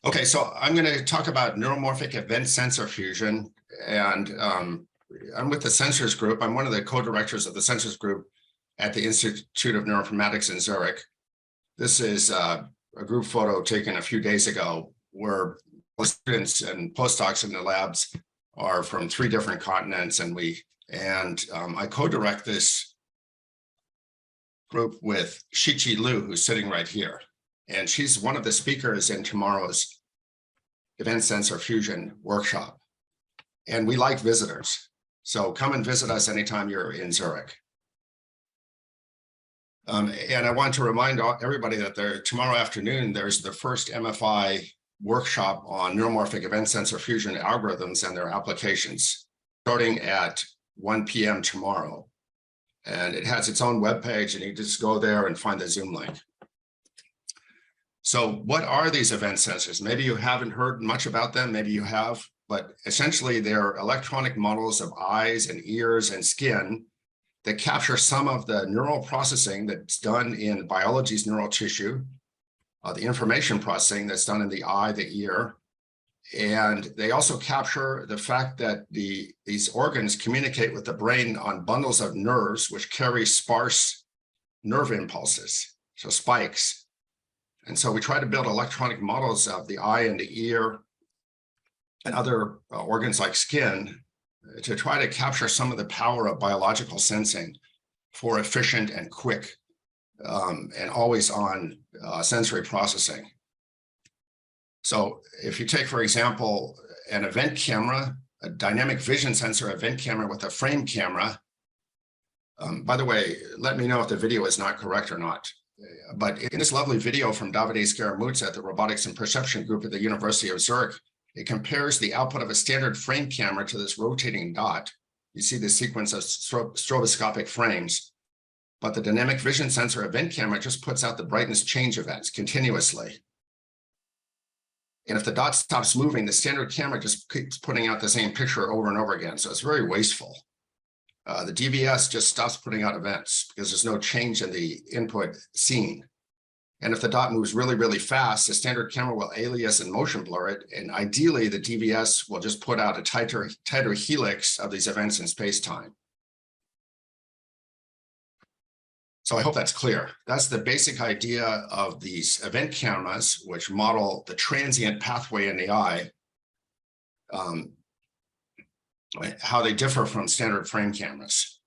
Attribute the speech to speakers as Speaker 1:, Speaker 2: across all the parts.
Speaker 1: Okay, so I'm going to talk about neuromorphic event sensor fusion, and I'm with the sensors group. I'm one of the co-directors of the sensors group at the Institute of Neuroinformatics in Zurich. This is a group photo taken a few days ago where students and postdocs in the labs are from 3 different continents, and I co-direct this group with Shiqi Liu, who's sitting right here. And she's one of the speakers in tomorrow's event sensor fusion workshop. And we like visitors. So come and visit us anytime you're in Zurich. And I want to remind everybody that tomorrow afternoon, there's the first MFI workshop on neuromorphic event sensor fusion algorithms and their applications, starting at 1 p.m. tomorrow. And it has its own webpage, and you just go there and find the Zoom link. So what are these event sensors? Maybe you haven't heard much about them, maybe you have, but essentially they're electronic models of eyes and ears and skin that capture some of the neural processing that's done in biology's neural tissue, the information processing that's done in the eye, the ear, and they also capture the fact that these organs communicate with the brain on bundles of nerves which carry sparse nerve impulses, so spikes. And so we try to build electronic models of the eye and the ear and other organs like skin to try to capture some of the power of biological sensing for efficient and quick and always on sensory processing. So if you take, for example, an event camera, a dynamic vision sensor event camera with a frame camera, by the way, let me know if the video is not correct or not. But in this lovely video from Davide Scaramuzza at the Robotics and Perception Group at the University of Zurich, it compares the output of a standard frame camera to this rotating dot. You see the sequence of stroboscopic frames, but the dynamic vision sensor event camera just puts out the brightness change events continuously. And if the dot stops moving, the standard camera just keeps putting out the same picture over and over again. So it's very wasteful. The DVS just stops putting out events because there's no change in the input seen. And if the dot moves really, really fast, the standard camera will alias and motion blur it. And ideally, the DVS will just put out a tighter helix of these events in space-time. So I hope that's clear. That's the basic idea of these event cameras, which model the transient pathway in the eye, how they differ from standard frame cameras.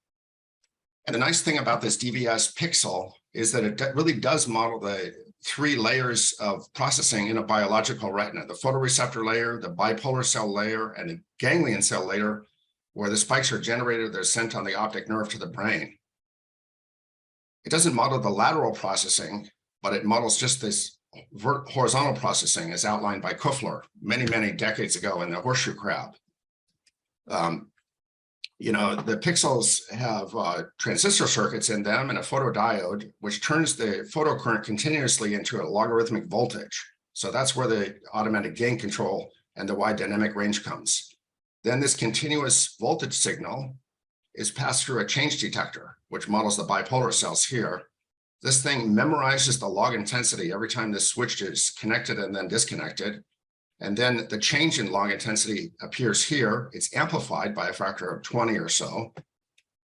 Speaker 1: And the nice thing about this DVS pixel is that it really does model the 3 layers of processing in a biological retina: the photoreceptor layer, the bipolar cell layer, and the ganglion cell layer, where the spikes are generated, they're sent on the optic nerve to the brain. It doesn't model the lateral processing, but it models just this horizontal processing as outlined by Kuffler many, many decades ago in the horseshoe crab. You know, the pixels have transistor circuits in them and a photodiode, which turns the photocurrent continuously into a logarithmic voltage. So that's where the automatic gain control and the wide dynamic range comes. Then this continuous voltage signal is passed through a change detector, which models the bipolar cells here. This thing memorizes the log intensity every time this switch is connected and then disconnected. And then the change in log intensity appears here. It's amplified by a factor of 20 or so.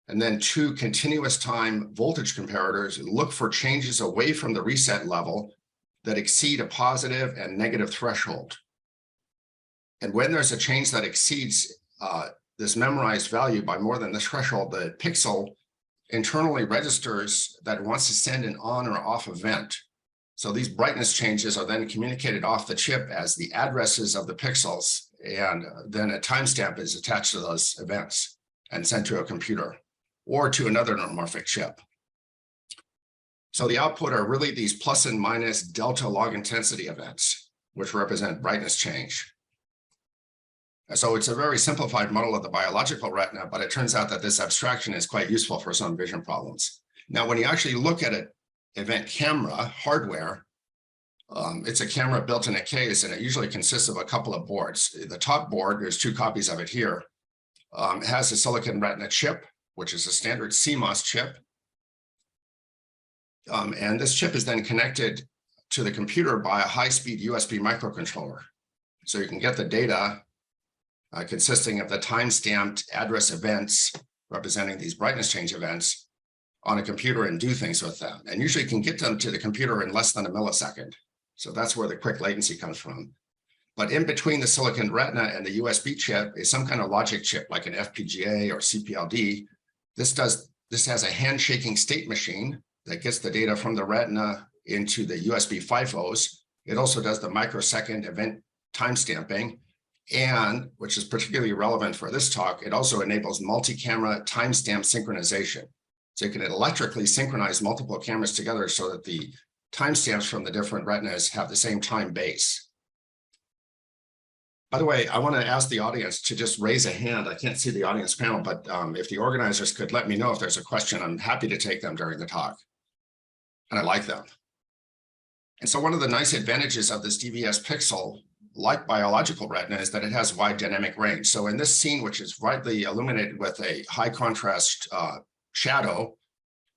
Speaker 1: And then 2 continuous time voltage comparators look for changes away from the reset level that exceed a positive and negative threshold. And when there's a change that exceeds this memorized value by more than the threshold, the pixel internally registers that it wants to send an on or off event. So these brightness changes are then communicated off the chip as the addresses of the pixels, and then a timestamp is attached to those events and sent to a computer or to another neuromorphic chip. So the output are really these plus and minus delta log intensity events, which represent brightness change. So it's a very simplified model of the biological retina, but it turns out that this abstraction is quite useful for some vision problems. Now, when you actually look at an event camera hardware, it's a camera built in a case, and it usually consists of a couple of boards. The top board, there's 2 copies of it here, has a silicon retina chip, which is a standard CMOS chip. And this chip is then connected to the computer by a high-speed USB microcontroller. So you can get the data consisting of the time-stamped address events representing these brightness change events on a computer and do things with them. And usually you can get them to the computer in less than a millisecond. So that's where the quick latency comes from. But in between the silicon retina and the USB chip is some kind of logic chip like an FPGA or CPLD. This has a handshaking state machine that gets the data from the retina into the USB FIFOs. It also does the microsecond event timestamping, and which is particularly relevant for this talk, it also enables multi-camera timestamp synchronization. So you can electrically synchronize multiple cameras together so that the timestamps from the different retinas have the same time base. By the way, I want to ask the audience to just raise a hand. I can't see the audience panel, but if the organizers could let me know if there's a question, I'm happy to take them during the talk. And I like them. And so one of the nice advantages of this DVS pixel, like biological retina, is that it has wide dynamic range. So in this scene, which is brightly illuminated with a high contrast shadow,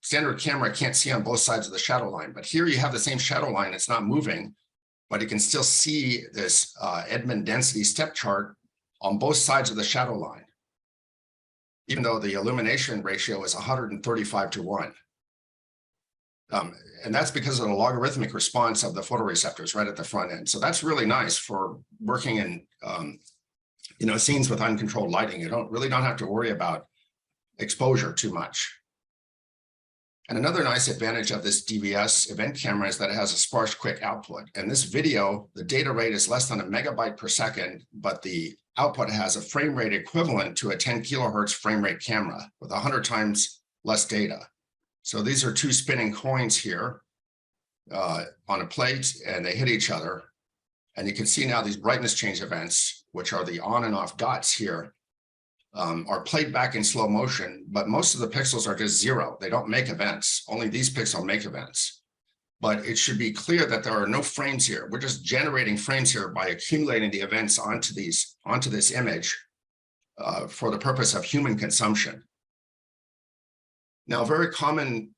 Speaker 1: standard camera can't see on both sides of the shadow line. But here you have the same shadow line, it's not moving, but you can still see this Edmond density step chart on both sides of the shadow line, even though the illumination ratio is 135 to 1. And that's because of the logarithmic response of the photoreceptors right at the front end. So that's really nice for working in scenes with uncontrolled lighting. You really don't have to worry about exposure too much. And another nice advantage of this DVS event camera is that it has a sparse quick output. And this video, the data rate is less than a megabyte per second, but the output has a frame rate equivalent to a 10 kilohertz frame rate camera with 100 times less data. So these are two spinning coins here on a plate, and they hit each other. And you can see now these brightness change events, which are the on and off dots here, are played back in slow motion, but most of the pixels are just zero. They don't make events. Only these pixels make events. But it should be clear that there are no frames here. We're just generating frames here by accumulating the events onto this image for the purpose of human consumption. Now, a very common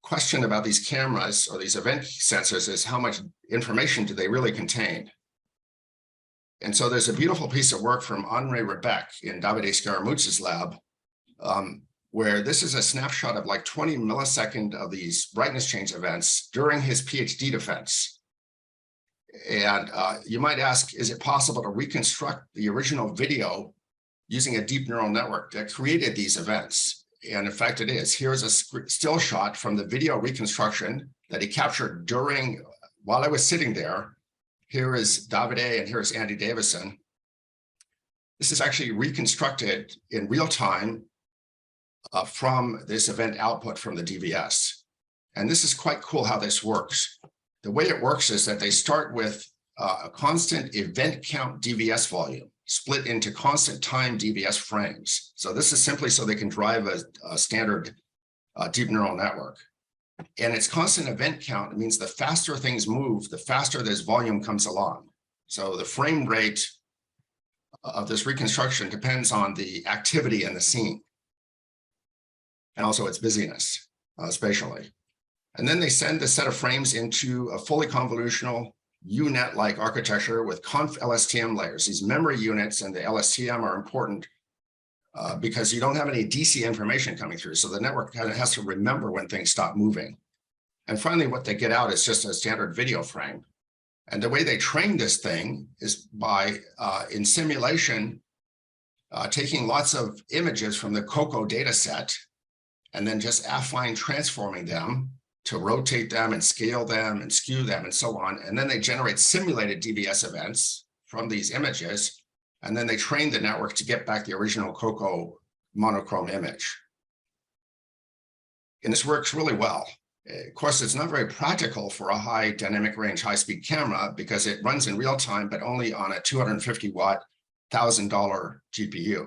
Speaker 1: question about these cameras or these event sensors is how much information do they really contain? And so there's a beautiful piece of work from Henri Rebec in Davide Scaramucci's lab, where this is a snapshot of like 20 millisecond of these brightness change events during his PhD defense. And you might ask, is it possible to reconstruct the original video using a deep neural network that created these events? And in fact, it is. Here's a still shot from the video reconstruction that he captured while I was sitting there. Here is Davide and here's Andy Davison. This is actually reconstructed in real time from this event output from the DVS. And this is quite cool how this works. The way it works is that they start with a constant event count DVS volume split into constant time DVS frames. So this is simply so they can drive a standard deep neural network. And its constant event count means the faster things move, the faster this volume comes along. So the frame rate of this reconstruction depends on the activity in the scene and also its busyness spatially. And then they send the set of frames into a fully convolutional UNet-like architecture with conf LSTM layers. These memory units and the LSTM are important because you don't have any DC information coming through. So the network kind of has to remember when things stop moving. And finally, what they get out is just a standard video frame. And the way they train this thing is by, in simulation, taking lots of images from the COCO data set and then just affine transforming them to rotate them and scale them and skew them and so on. And then they generate simulated DVS events from these images. And then they train the network to get back the original COCO monochrome image. And this works really well. Of course, it's not very practical for a high dynamic range, high-speed camera because it runs in real time, but only on a 250-watt, $1,000 GPU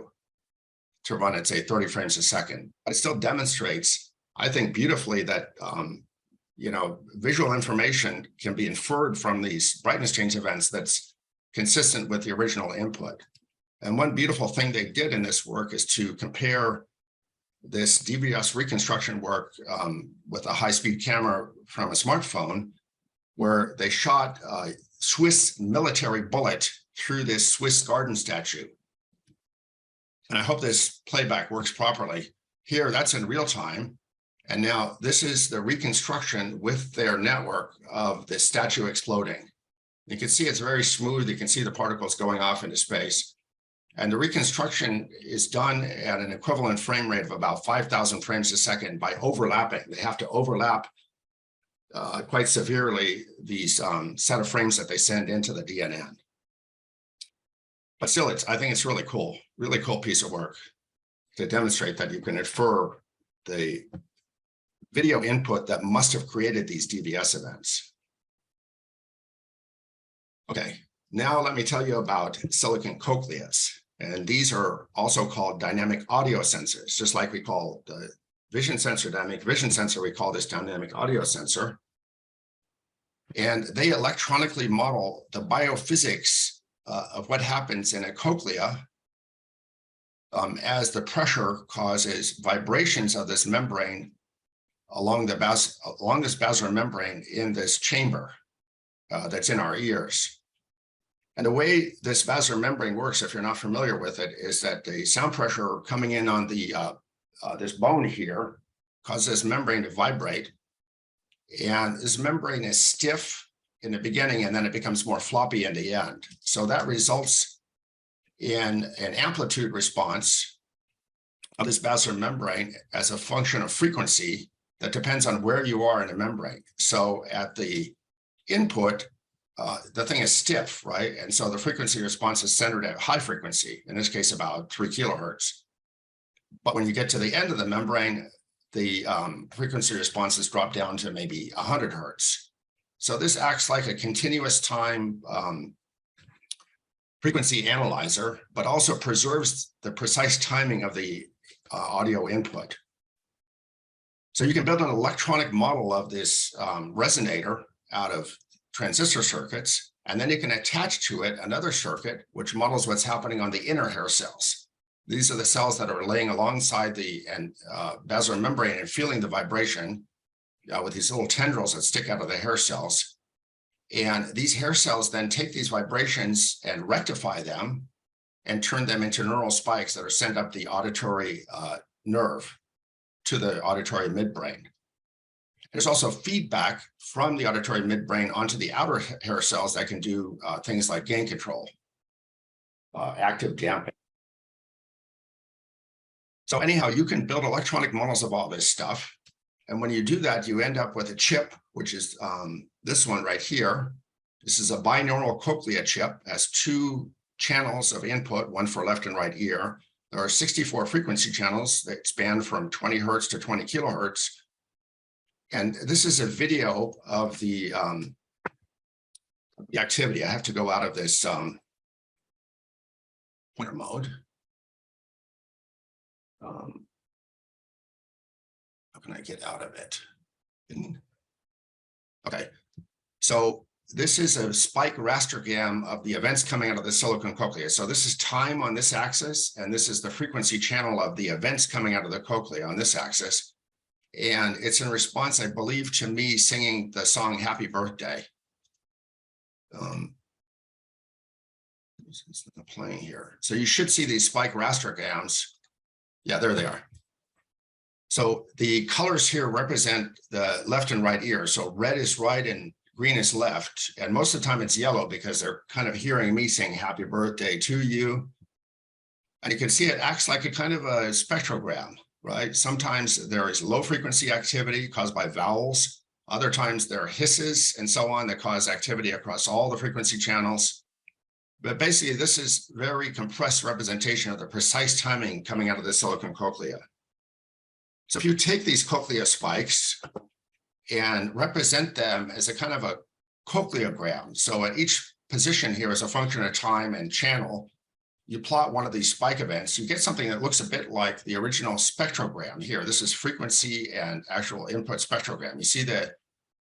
Speaker 1: to run at, say, 30 frames a second. But it still demonstrates, I think, beautifully that visual information can be inferred from these brightness change events that's consistent with the original input. And one beautiful thing they did in this work is to compare this DVS reconstruction work with a high-speed camera from a smartphone where they shot a Swiss military bullet through this Swiss garden statue. And I hope this playback works properly. Here, that's in real time. And now this is the reconstruction with their network of the statue exploding. You can see it's very smooth. You can see the particles going off into space. And the reconstruction is done at an equivalent frame rate of about 5,000 frames a second by overlapping. They have to overlap quite severely these set of frames that they send into the DNN. But still, I think it's really cool piece of work to demonstrate that you can infer the video input that must have created these DVS events. Okay, now let me tell you about silicon cochleas. And these are also called dynamic audio sensors, just like we call the vision sensor dynamic vision sensor, we call this dynamic audio sensor. And they electronically model the biophysics of what happens in a cochlea as the pressure causes vibrations of this membrane along this basilar membrane in this chamber that's in our ears. And the way this basilar membrane works, if you're not familiar with it, is that the sound pressure coming in on the this bone here causes this membrane to vibrate. And this membrane is stiff in the beginning, and then it becomes more floppy in the end. So that results in an amplitude response of this basilar membrane as a function of frequency that depends on where you are in the membrane. So at the input, the thing is stiff, right? And so the frequency response is centered at high frequency, in this case, about 3 kilohertz. But when you get to the end of the membrane, the frequency responses drop down to maybe 100 hertz. So this acts like a continuous time frequency analyzer, but also preserves the precise timing of the audio input. So you can build an electronic model of this resonator out of transistor circuits, and then you can attach to it another circuit which models what's happening on the inner hair cells. These are the cells that are laying alongside the basilar membrane and feeling the vibration with these little tendrils that stick out of the hair cells. And these hair cells then take these vibrations and rectify them and turn them into neural spikes that are sent up the auditory nerve to the auditory midbrain. There's also feedback from the auditory midbrain onto the outer hair cells that can do things like gain control, active damping. So anyhow, you can build electronic models of all this stuff. And when you do that, you end up with a chip, which is this one right here. This is a binaural cochlea chip, has 2 channels of input, one for left and right ear. There are 64 frequency channels that span from 20 hertz to 20 kilohertz. And this is a video of the activity. I have to go out of this pointer mode. How can I get out of it? Okay, so this is a spike rastergram of the events coming out of the silicon cochlea. So this is time on this axis, and this is the frequency channel of the events coming out of the cochlea on this axis. And it's in response, I believe, to me singing the song Happy Birthday. It's not playing here. So you should see these spike rastergrams. Yeah, there they are. So the colors here represent the left and right ear. So red is right and green is left. And most of the time it's yellow because they're kind of hearing me sing happy birthday to you. And you can see it acts like a kind of a spectrogram, right? Sometimes there is low frequency activity caused by vowels. Other times there are hisses and so on that cause activity across all the frequency channels. But basically, this is very compressed representation of the precise timing coming out of the silicon cochlea. So if you take these cochlea spikes and represent them as a kind of a cochleogram, so at each position here is a function of time and channel, you plot one of these spike events, you get something that looks a bit like the original spectrogram here. This is frequency and actual input spectrogram. You see that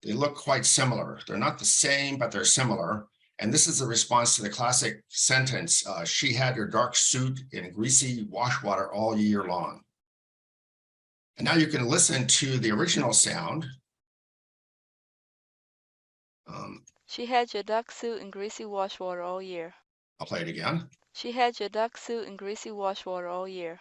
Speaker 1: they look quite similar. They're not the same, but they're similar. And this is the response to the classic sentence, she had your dark suit in greasy wash water all year long. And now you can listen to the original sound.
Speaker 2: She had your duck suit and greasy wash water all year.
Speaker 1: I'll play it again.
Speaker 2: She had your duck suit and greasy wash water all year.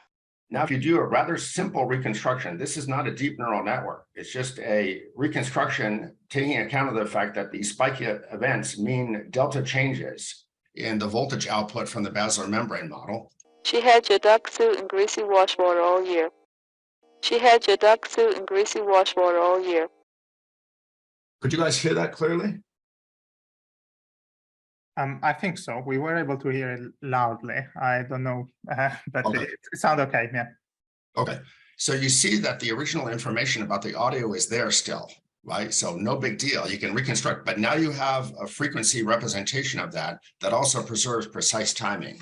Speaker 1: Now, if you do a rather simple reconstruction, this is not a deep neural network. It's just a reconstruction taking account of the fact that these spiky events mean delta changes in the voltage output from the basilar membrane model.
Speaker 2: She had your duck suit and greasy wash water all year. She had your duck suit and greasy wash water all year.
Speaker 1: Could you guys hear that clearly?
Speaker 3: I think so. We were able to hear it loudly. I don't know, but
Speaker 1: Okay.
Speaker 3: it sounded okay, yeah.
Speaker 1: Okay, so you see that the original information about the audio is there still, right? So no big deal, you can reconstruct, but now you have a frequency representation of that also preserves precise timing.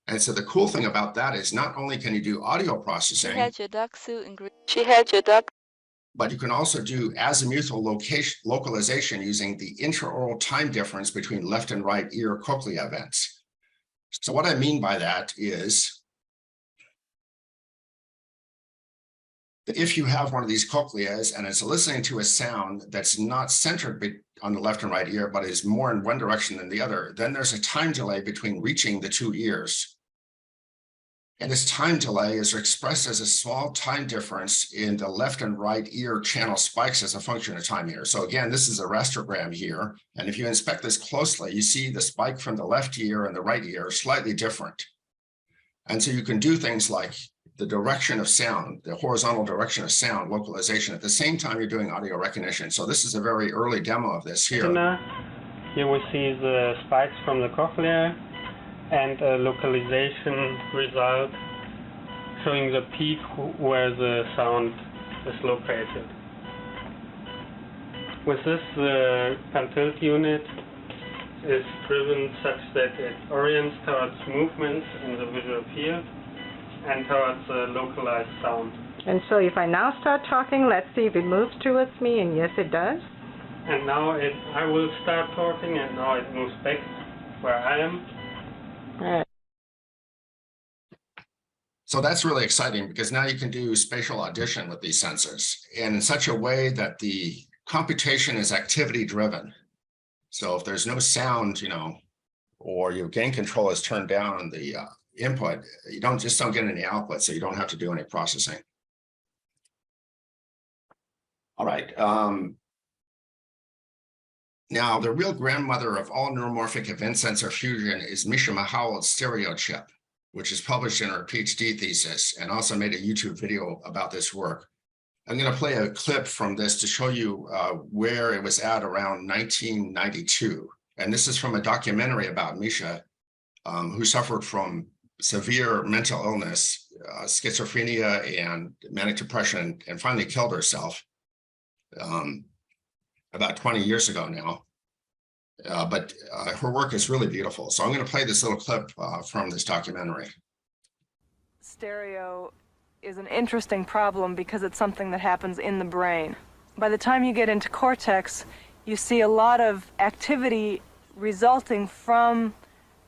Speaker 1: And so the cool thing about that is not only can you do audio processing,
Speaker 2: She had your duck suit and she had your duck,
Speaker 1: but you can also do azimuthal localization using the intraoral time difference between left and right ear cochlea events. So what I mean by that is that if you have one of these cochleas and it's listening to a sound that's not centered on the left and right ear, but is more in one direction than the other, then there's a time delay between reaching the two ears. And this time delay is expressed as a small time difference in the left and right ear channel spikes as a function of time here. So again, this is a rasterogram here. And if you inspect this closely, you see the spike from the left ear and the right ear slightly different. And so you can do things like the direction of sound, the horizontal direction of sound localization at the same time you're doing audio recognition. So this is a very early demo of this here.
Speaker 4: Here we see the spikes from the cochlea and a localization result showing the peak where the sound is located. With this, the pan tilt unit is driven such that it orients towards movements in the visual field and towards the localized sound.
Speaker 5: And so if I now start talking, let's see if it moves towards me, and yes, it does.
Speaker 4: And now I will start talking, and now it moves back where I am.
Speaker 5: Right.
Speaker 1: So that's really exciting because now you can do spatial audition with these sensors and in such a way that the computation is activity driven. So if there's no sound, or your gain control is turned down on the input, you don't get any output, so you don't have to do any processing. All right. Now, the real grandmother of all neuromorphic event sensor fusion is Misha Mahowald's stereo chip, which is published in her PhD thesis and also made a YouTube video about this work. I'm going to play a clip from this to show you where it was at around 1992. And this is from a documentary about Misha, who suffered from severe mental illness, schizophrenia and manic depression, and finally killed herself. About 20 years ago now, but her work is really beautiful. So I'm going to play this little clip from this documentary.
Speaker 6: Stereo is an interesting problem because it's something that happens in the brain. By the time you get into cortex, you see a lot of activity resulting from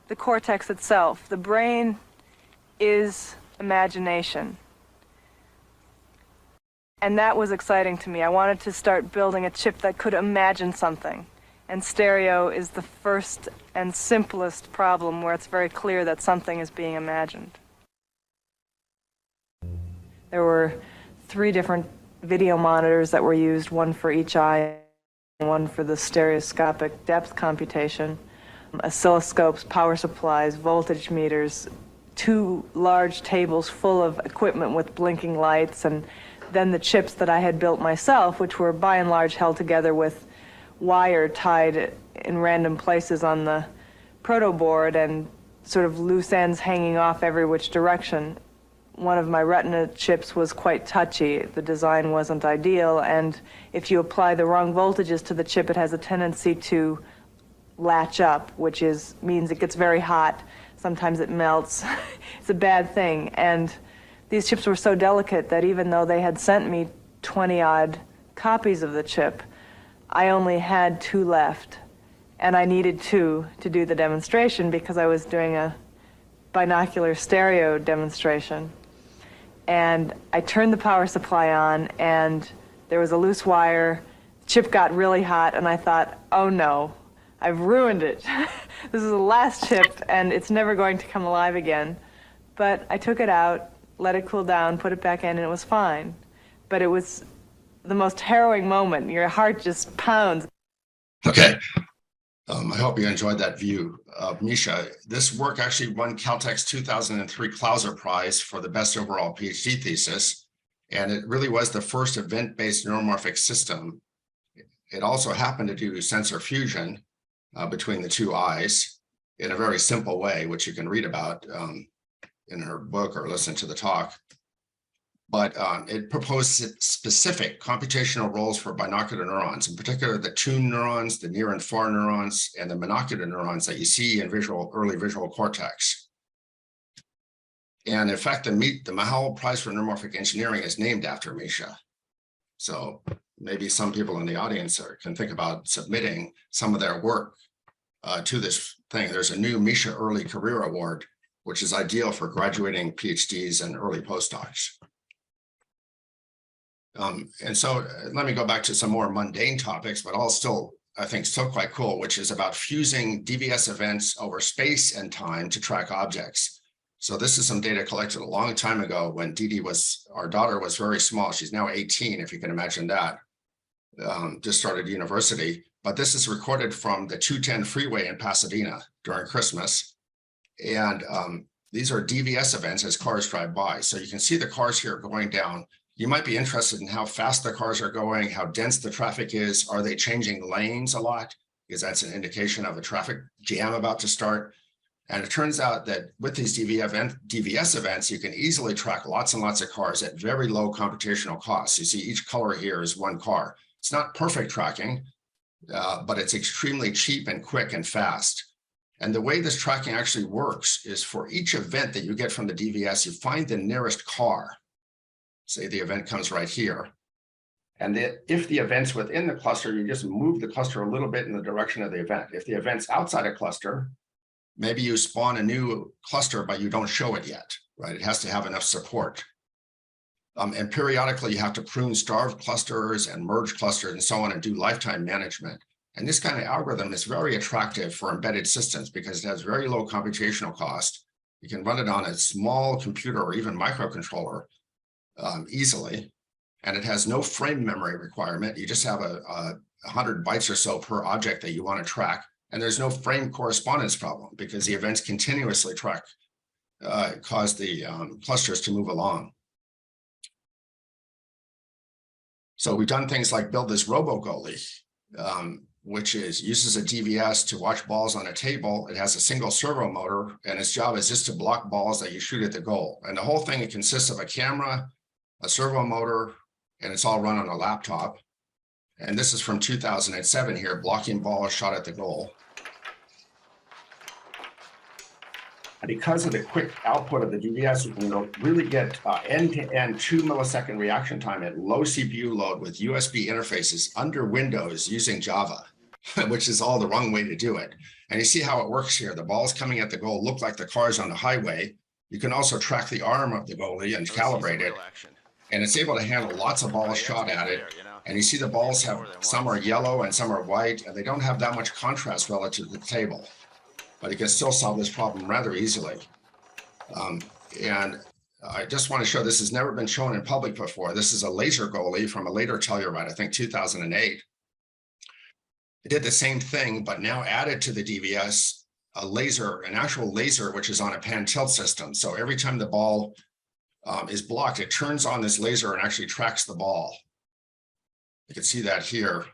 Speaker 6: the cortex itself. The brain is imagination. And that was exciting to me. I wanted to start building a chip that could imagine something. And stereo is the first and simplest problem where it's very clear that something is being imagined. There were 3 different video monitors that were used, one for each eye, one for the stereoscopic depth computation, oscilloscopes, power supplies, voltage meters, 2 large tables full of equipment with blinking lights, and then the chips that I had built myself, which were by and large held together with wire tied in random places on the proto board and sort of loose ends hanging off every which direction. One of my retina chips was quite touchy. The design wasn't ideal, and if you apply the wrong voltages to the chip, it has a tendency to latch up, which means it gets very hot. Sometimes it melts. It's a bad thing. And these chips were so delicate that even though they had sent me 20-odd copies of the chip, I only had 2 left. And I needed 2 to do the demonstration because I was doing a binocular stereo demonstration. And I turned the power supply on, and there was a loose wire chip got really hot, and I thought, oh no, I've ruined it. This is the last chip, and it's never going to come alive again. But I took it out, let it cool down, put it back in, and it was fine. But it was the most harrowing moment. Your heart just pounds.
Speaker 1: Okay. I hope you enjoyed that view of Misha. This work actually won Caltech's 2003 Clauser Prize for the best overall PhD thesis. And it really was the first event-based neuromorphic system. It also happened to do sensor fusion between the two eyes in a very simple way, which you can read about in her book or listen to the talk. But it proposed specific computational roles for binocular neurons, in particular the tune neurons, the near and far neurons, and the monocular neurons that you see in early visual cortex. And in fact, the Mahal Prize for Neuromorphic Engineering is named after Misha. So maybe some people in the audience can think about submitting some of their work to this thing. There's a new Misha Early Career Award, which is ideal for graduating PhDs and early postdocs. And so let me go back to some more mundane topics, but all still, I think, still quite cool, which is about fusing DVS events over space and time to track objects. So this is some data collected a long time ago when our daughter was very small. She's now 18, if you can imagine that. Just started university, but this is recorded from the 210 freeway in Pasadena during Christmas. And these are DVS events as cars drive by. So you can see the cars here going down. You might be interested in how fast the cars are going, how dense the traffic is. Are they changing lanes a lot? Because that's an indication of a traffic jam about to start. And it turns out that with these DVS events, you can easily track lots and lots of cars at very low computational costs. You see each color here is one car. It's not perfect tracking, but it's extremely cheap and quick and fast. And the way this tracking actually works is for each event that you get from the DVS, you find the nearest car. Say the event comes right here. And if the event's within the cluster, you just move the cluster a little bit in the direction of the event. If the event's outside a cluster, maybe you spawn a new cluster, but you don't show it yet, right? It has to have enough support. And periodically, you have to prune starved clusters and merge clusters and so on and do lifetime management. And this kind of algorithm is very attractive for embedded systems because it has very low computational cost. You can run it on a small computer or even microcontroller easily, and it has no frame memory requirement. You just have 100 bytes or so per object that you want to track, and there's no frame correspondence problem because the events continuously cause the clusters to move along. So we've done things like build this robo-goalie, which uses a DVS to watch balls on a table. It has a single servo motor, and its job is just to block balls that you shoot at the goal. And the whole thing, it consists of a camera, a servo motor, and it's all run on a laptop. And this is from 2007 here, blocking balls shot at the goal. And because of the quick output of the DVS, you can really get end-to-end 2 millisecond reaction time at low CPU load with USB interfaces under Windows using Java, which is all the wrong way to do it. And you see how it works here. The balls coming at the goal look like the cars on the highway. You can also track the arm of the goalie and calibrate it. And it's able to handle lots of balls shot at it. And you see the balls some are yellow and some are white, and they don't have that much contrast relative to the table. But you can still solve this problem rather easily. And I just want to show this has never been shown in public before. This is a laser goalie from a later Telluride, I think 2008. It did the same thing, but now added to the DVS an actual laser, which is on a pan tilt system. So every time the ball is blocked, it turns on this laser and actually tracks the ball. You can see that here.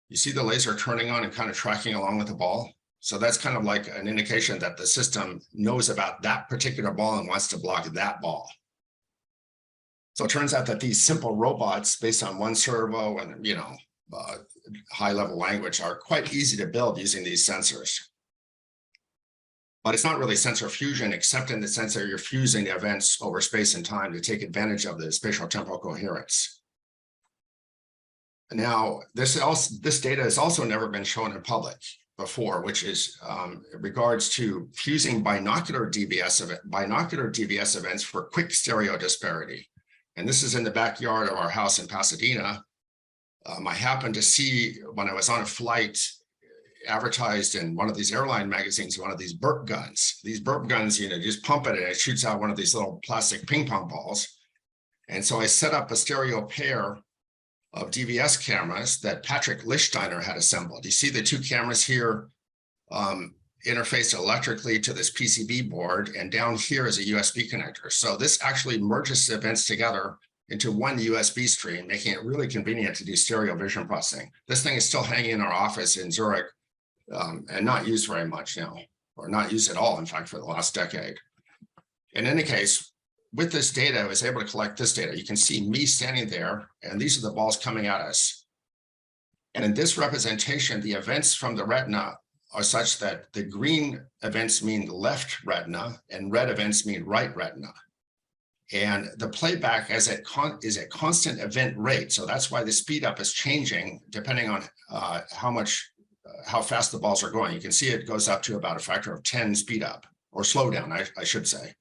Speaker 1: You see the laser turning on and kind of tracking along with the ball. So that's kind of like an indication that the system knows about that particular ball and wants to block that ball. So it turns out that these simple robots based on one servo and, high level language are quite easy to build using these sensors. But it's not really sensor fusion, except in the sense that you're fusing events over space and time to take advantage of the spatial temporal coherence. Now, this data has also never been shown in public before, which is in regards to fusing binocular DVS events for quick stereo disparity. And this is in the backyard of our house in Pasadena. I happened to see when I was on a flight advertised in one of these airline magazines, one of these burp guns. These burp guns, you just pump it and it shoots out one of these little plastic ping pong balls. And so I set up a stereo pair of DVS cameras that Patrick Lichtsteiner had assembled. You see the two cameras here interfaced electrically to this PCB board, and down here is a USB connector. So this actually merges events together into one USB stream, making it really convenient to do stereo vision processing. This thing is still hanging in our office in Zurich and not used very much now, or not used at all, in fact, for the last decade. In any case, with this data, I was able to collect this data. You can see me standing there, and these are the balls coming at us. And in this representation, the events from the retina are such that the green events mean left retina and red events mean right retina. And the playback is at constant event rate. So that's why the speed up is changing depending on how fast the balls are going. You can see it goes up to about a factor of 10 speed up, or slow down, I should say.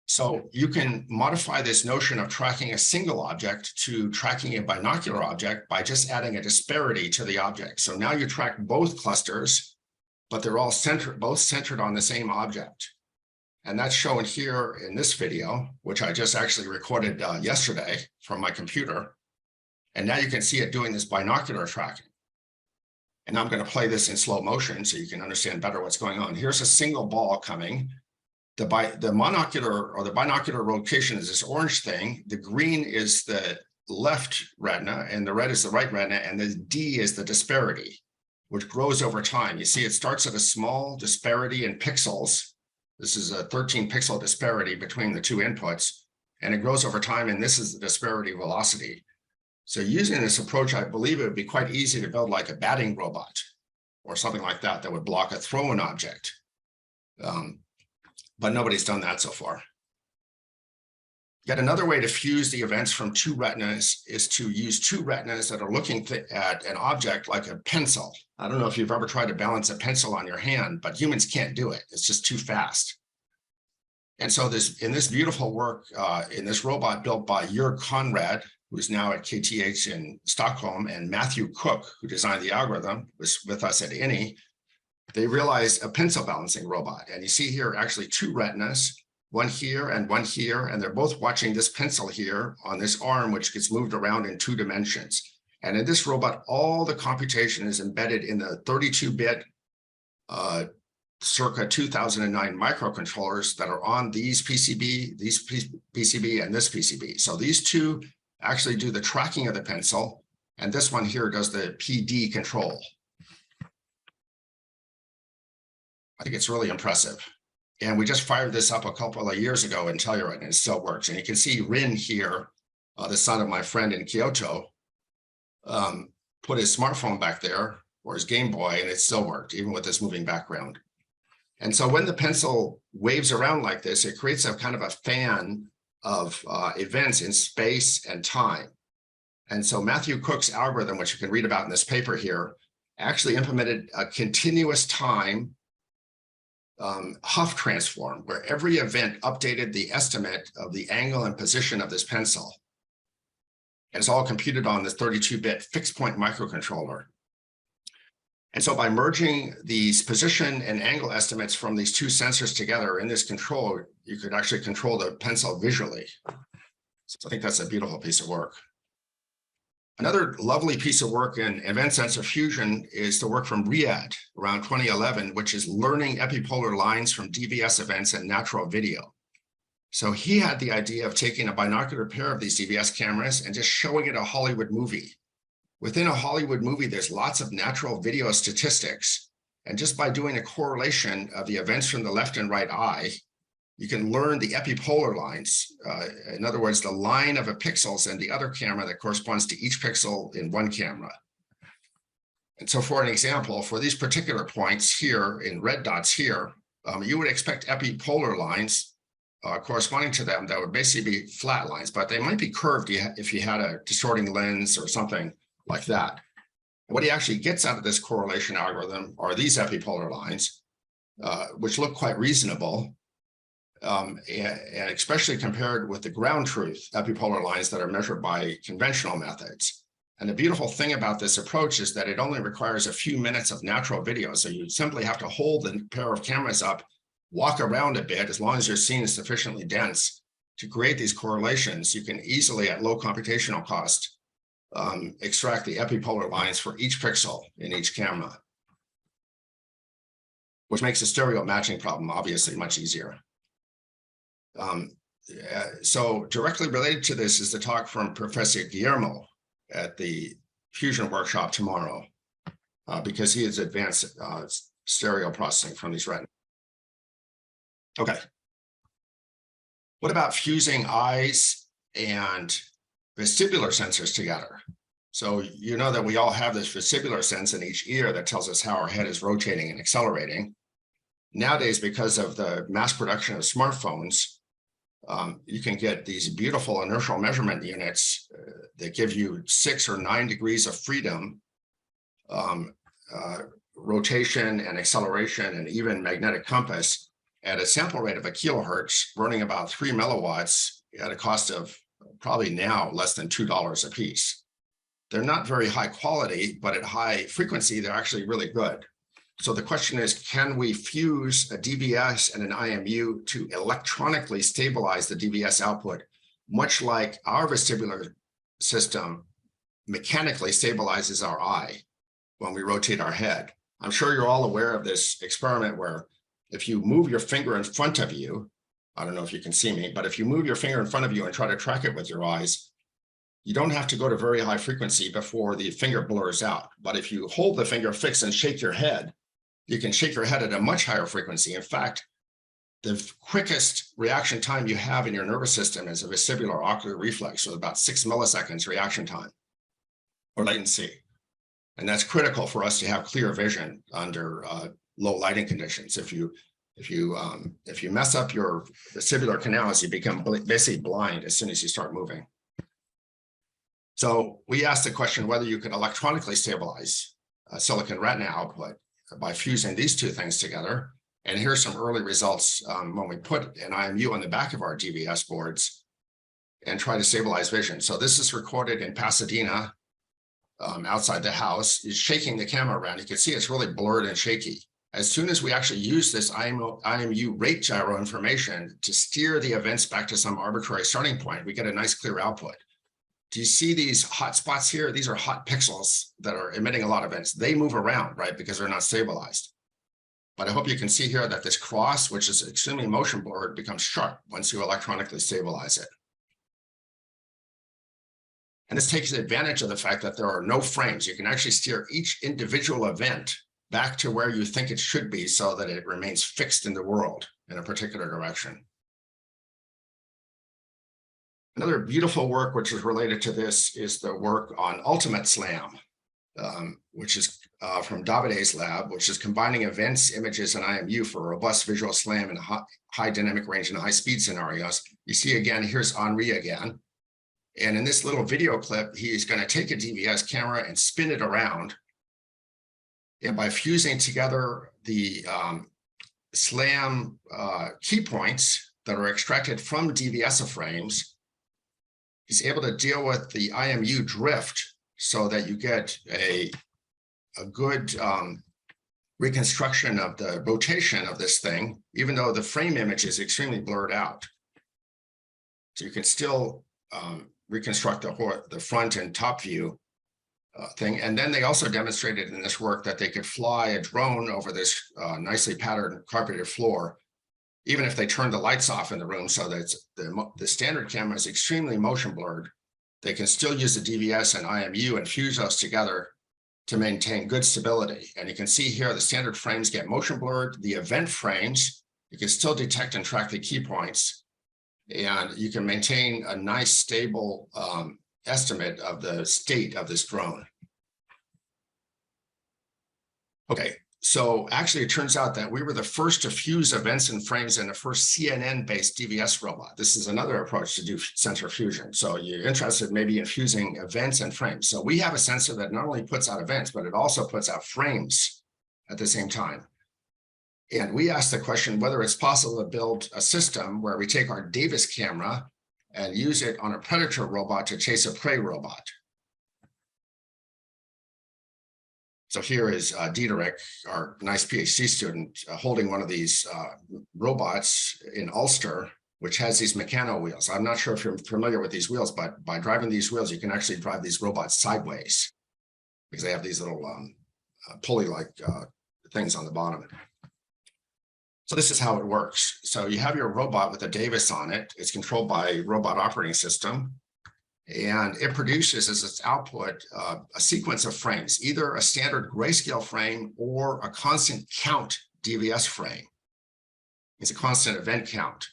Speaker 1: So you can modify this notion of tracking a single object to tracking a binocular object by just adding a disparity to the object. So now you track both clusters, but they're all both centered on the same object. And that's shown here in this video, which I just actually recorded yesterday from my computer. And now you can see it doing this binocular tracking. And I'm going to play this in slow motion so you can understand better what's going on. Here's a single ball coming. The monocular or the binocular location is this orange thing. The green is the left retina and the red is the right retina, and the D is the disparity, which grows over time. You see it starts at a small disparity in pixels. This is a 13 pixel disparity between the two inputs, and it grows over time, and this is the disparity velocity. So using this approach, I believe it would be quite easy to build like a batting robot or something like that that would block a thrown object. But nobody's done that so far. Yet another way to fuse the events from two retinas is to use two retinas that are looking at an object like a pencil. I don't know if you've ever tried to balance a pencil on your hand, but humans can't do it. It's just too fast. And so in this beautiful work, in this robot built by Jörg Conrad, who's now at KTH in Stockholm, and Matthew Cook, who designed the algorithm, was with us at INI, they realized a pencil balancing robot. And you see here actually two retinas, one here, and they're both watching this pencil here on this arm, which gets moved around in 2 dimensions. And in this robot, all the computation is embedded in the 32-bit circa 2009 microcontrollers that are on these PCB, and this PCB. So these two actually do the tracking of the pencil, and this one here does the PD control. I think it's really impressive. And we just fired this up a couple of years ago in Telluride, and it still works. And you can see Rin here, the son of my friend in Kyoto, put his smartphone back there, or his Game Boy, and it still worked, even with this moving background. And so when the pencil waves around like this, it creates a kind of a fan of events in space and time. And so Matthew Cook's algorithm, which you can read about in this paper here, actually implemented a continuous time Huff transform, where every event updated the estimate of the angle and position of this pencil. And it's all computed on this 32-bit fixed point microcontroller. And so by merging these position and angle estimates from these two sensors together in this control, you could actually control the pencil visually. So I think that's a beautiful piece of work. Another lovely piece of work in event sensor fusion is the work from Riyadh around 2011, which is learning epipolar lines from DVS events and natural video. So he had the idea of taking a binocular pair of these DVS cameras and just showing it a Hollywood movie. Within a Hollywood movie, there's lots of natural video statistics. And just by doing a correlation of the events from the left and right eye, you can learn the epipolar lines. In other words, the line of a pixels in the other camera that corresponds to each pixel in one camera. And so for an example, for these particular points here in red dots here, you would expect epipolar lines corresponding to them that would basically be flat lines, but they might be curved if you had a distorting lens or something like that. What he actually gets out of this correlation algorithm are these epipolar lines, which look quite reasonable. and especially compared with the ground truth epipolar lines that are measured by conventional methods. And the beautiful thing about this approach is that it only requires a few minutes of natural video. So you simply have to hold the pair of cameras up, walk around a bit, as long as your scene is sufficiently dense to create these correlations. You can easily, at low computational cost, extract the epipolar lines for each pixel in each camera, which makes the stereo matching problem obviously much easier. So directly related to this is the talk from Professor Guillermo at the Fusion workshop tomorrow, because he has advanced stereo processing from these retinas. Okay. What about fusing eyes and vestibular sensors together? So you know that we all have this vestibular sense in each ear that tells us how our head is rotating and accelerating. Nowadays, because of the mass production of smartphones, you can get these beautiful inertial measurement units that give you 6 or 9 degrees of freedom, rotation and acceleration, and even magnetic compass at a sample rate of 1 kilohertz, running about 3 milliwatts at a cost of probably now less than $2 a piece. They're not very high quality, but at high frequency, they're actually really good. So the question is, can we fuse a DVS and an IMU to electronically stabilize the DVS output, much like our vestibular system mechanically stabilizes our eye when we rotate our head? I'm sure you're all aware of this experiment where if you move your finger in front of you, I don't know if you can see me, but if you move your finger in front of you and try to track it with your eyes, you don't have to go to very high frequency before the finger blurs out. But if you hold the finger fixed and shake your head, you can shake your head at a much higher frequency. In fact, the quickest reaction time you have in your nervous system is a vestibular ocular reflex, with about 6 milliseconds reaction time or latency. And that's critical for us to have clear vision under low lighting conditions. If you mess up your vestibular canals, you become basically blind as soon as you start moving. So we asked the question whether you could electronically stabilize silicon retina output by fusing these two things together. And here's some early results when we put an IMU on the back of our DVS boards and try to stabilize vision. So this is recorded in Pasadena, outside the house. Is shaking the camera around. You can see it's really blurred and shaky. As soon as we actually use this IMU rate gyro information to steer the events back to some arbitrary starting point, we get a nice clear output. Do you see these hot spots here? These are hot pixels that are emitting a lot of events. They move around, right, because they're not stabilized. But I hope you can see here that this cross, which is extremely motion blurred, becomes sharp once you electronically stabilize it. And this takes advantage of the fact that there are no frames. You can actually steer each individual event back to where you think it should be so that it remains fixed in the world in a particular direction. Another beautiful work which is related to this is the work on ultimate SLAM, which is from Davide's lab, which is combining events, images, and IMU for robust visual SLAM in high dynamic range and high speed scenarios. You see again, here's Henri again. And in this little video clip, he's going to take a DVS camera and spin it around. And by fusing together the SLAM key points that are extracted from DVS frames, he's able to deal with the IMU drift so that you get a good reconstruction of the rotation of this thing, even though the frame image is extremely blurred out. So you can still reconstruct the front and top view thing. And then they also demonstrated in this work that they could fly a drone over this nicely patterned carpeted floor, even if they turn the lights off in the room so that the standard camera is extremely motion blurred. They can still use the DVS and IMU and fuse those together to maintain good stability. And you can see here the standard frames get motion blurred. The event frames, you can still detect and track the key points. And you can maintain a nice stable estimate of the state of this drone. Okay, so actually it turns out that we were the first to fuse events and frames in the first CNN-based DVS robot. This is another approach to do sensor fusion. So you're interested maybe in fusing events and frames. So we have a sensor that not only puts out events, but it also puts out frames at the same time. And we asked the question whether it's possible to build a system where we take our Davis camera and use it on a predator robot to chase a prey robot. So here is Diederik, our nice PhD student, holding one of these robots in Ulster, which has these mechano wheels. I'm not sure if you're familiar with these wheels, but by driving these wheels, you can actually drive these robots sideways because they have these little pulley-like things on the bottom. So this is how it works. So you have your robot with a Davis on it. It's controlled by robot operating system. And it produces as its output a sequence of frames, either a standard grayscale frame or a constant count DVS frame. It's a constant event count.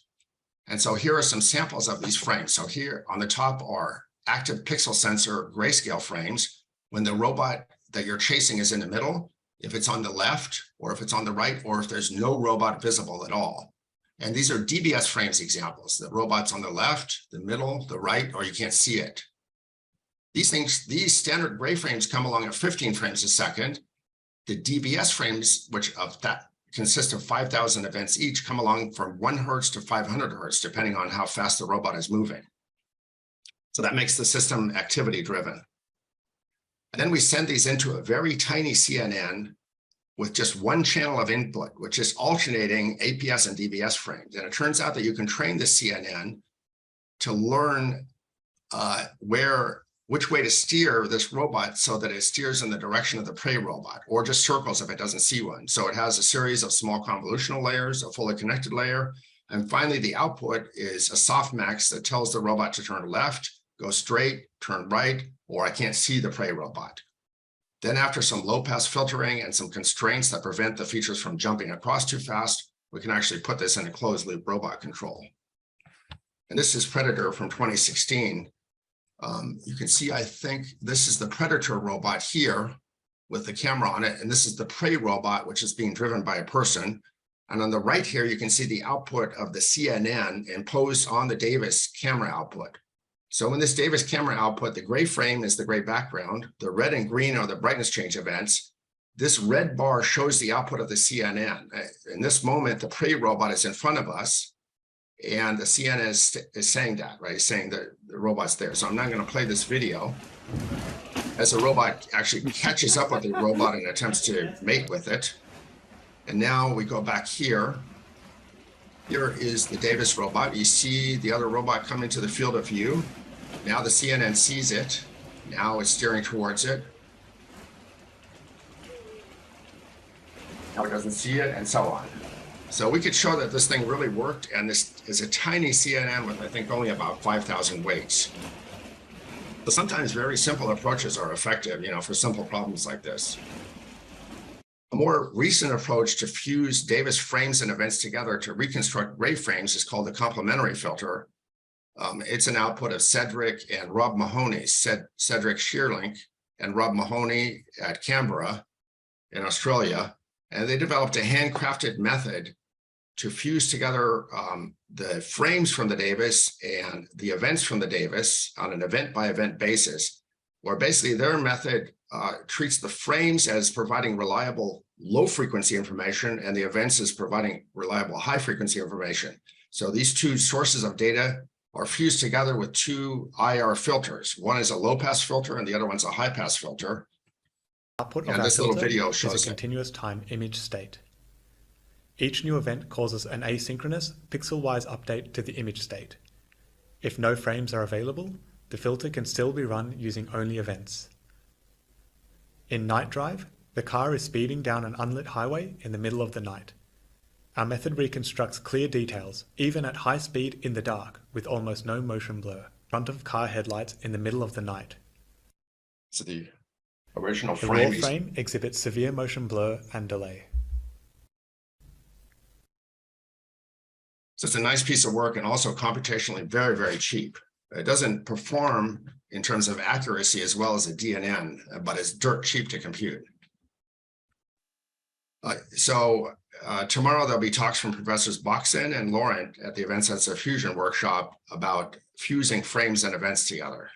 Speaker 1: And so here are some samples of these frames. So here on the top are active pixel sensor grayscale frames. When the robot that you're chasing is in the middle, if it's on the left, or if it's on the right, or if there's no robot visible at all. And these are DBS frames examples. The robot's on the left, the middle, the right, or you can't see it. These standard gray frames come along at 15 frames a second. The DBS frames, which of that consist of 5,000 events each, come along from 1 hertz to 500 hertz, depending on how fast the robot is moving. So that makes the system activity driven. And then we send these into a very tiny CNN with just one channel of input, which is alternating APS and DBS frames. And it turns out that you can train the CNN to learn which way to steer this robot so that it steers in the direction of the prey robot, or just circles if it doesn't see one. So it has a series of small convolutional layers, a fully connected layer. And finally, the output is a softmax that tells the robot to turn left, go straight, turn right, or I can't see the prey robot. Then after some low-pass filtering and some constraints that prevent the features from jumping across too fast, we can actually put this in a closed-loop robot control. And this is Predator from 2016. You can see, I think this is the Predator robot here with the camera on it, and this is the prey robot, which is being driven by a person. And on the right here, you can see the output of the CNN imposed on the Davis camera output. So in this Davis camera output, the gray frame is the gray background. The red and green are the brightness change events. This red bar shows the output of the CNN. In this moment, the prey robot is in front of us, and the CNN is saying that, right? It's saying that the robot's there. So I'm not going to play this video as the robot actually catches up with the robot and attempts to mate with it. And now we go back here. Here is the Davis robot. You see the other robot come into the field of view. Now the CNN sees it. Now it's steering towards it. Now it doesn't see it, and so on. So we could show that this thing really worked, and this is a tiny CNN with, I think, only about 5,000 weights. So sometimes very simple approaches are effective, for simple problems like this. A more recent approach to fuse Davis frames and events together to reconstruct gray frames is called the complementary filter. It's an output of Cedric and Rob Mahoney, Cedric Shearlink and Rob Mahoney at Canberra in Australia. And they developed a handcrafted method to fuse together the frames from the Davis and the events from the Davis on an event-by-event basis, where basically their method treats the frames as providing reliable low-frequency information and the events as providing reliable high-frequency information. So these two sources of data are fused together with two IR filters. One is a low-pass filter and the other one's a high-pass filter.
Speaker 7: Output of
Speaker 1: And
Speaker 7: our
Speaker 1: this little
Speaker 7: filter
Speaker 1: video
Speaker 7: is
Speaker 1: shows
Speaker 7: a
Speaker 1: it.
Speaker 7: continuous time image state. Each new event causes an asynchronous pixel-wise update to the image state. If no frames are available, the filter can still be run using only events. In night drive, the car is speeding down an unlit highway in the middle of the night. Our method reconstructs clear details, even at high speed in the dark, with almost no motion blur. Front of car headlights in the middle of the night.
Speaker 1: So the original
Speaker 7: The
Speaker 1: frame.
Speaker 7: raw frame exhibits severe motion blur and delay.
Speaker 1: So it's a nice piece of work and also computationally very, very cheap. It doesn't perform in terms of accuracy as well as a DNN, but it's dirt cheap to compute. Tomorrow there'll be talks from Professors Boxen and Laurent at the Event Sensor Fusion workshop about fusing frames and events together.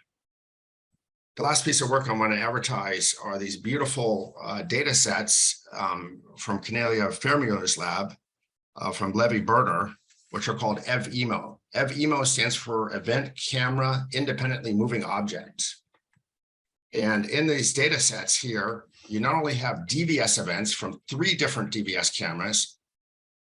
Speaker 1: The last piece of work I want to advertise are these beautiful data sets from Cornelia Fermiau's lab from Levi Berner, which are called EV-EMO. EV-EMO stands for Event Camera Independently Moving Objects. And in these data sets here, you not only have DVS events from 3 different DVS cameras,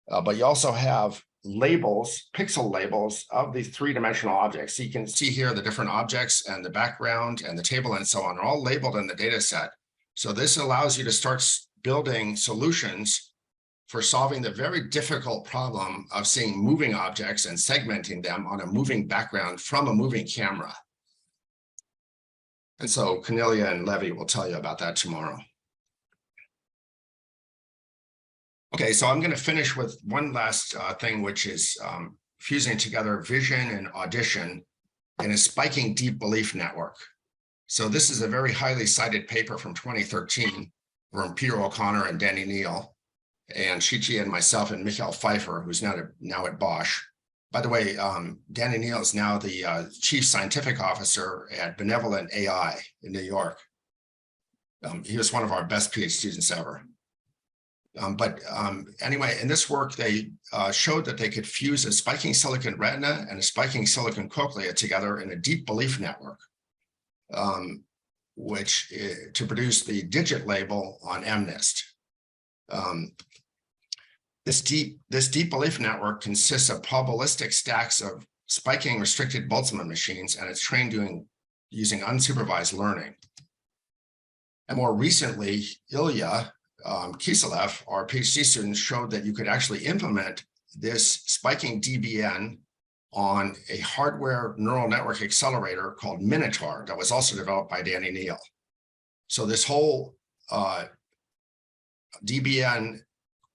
Speaker 1: but you also have labels, pixel labels of these 3-dimensional objects. So you can see here the different objects and the background and the table and so on are all labeled in the data set. So this allows you to start building solutions for solving the very difficult problem of seeing moving objects and segmenting them on a moving background from a moving camera. And so Cornelia and Levi will tell you about that tomorrow. Okay, so I'm going to finish with one last thing, which is fusing together vision and audition in a spiking deep belief network. So this is a very highly cited paper from 2013 from Peter O'Connor and Danny Neal, and Shichi and myself and Michael Pfeiffer, who's now at Bosch. By the way, Danny Neal is now the Chief Scientific Officer at Benevolent AI in New York. He was one of our best PhD students ever. Anyway, in this work, they showed that they could fuse a spiking silicon retina and a spiking silicon cochlea together in a deep belief network, to produce the digit label on MNIST. This deep belief network consists of probabilistic stacks of spiking restricted Boltzmann machines, and it's trained using unsupervised learning. And more recently, Ilya Kiselev, our PhD student, showed that you could actually implement this spiking DBN on a hardware neural network accelerator called Minotaur that was also developed by Danny Neal. So this whole DBN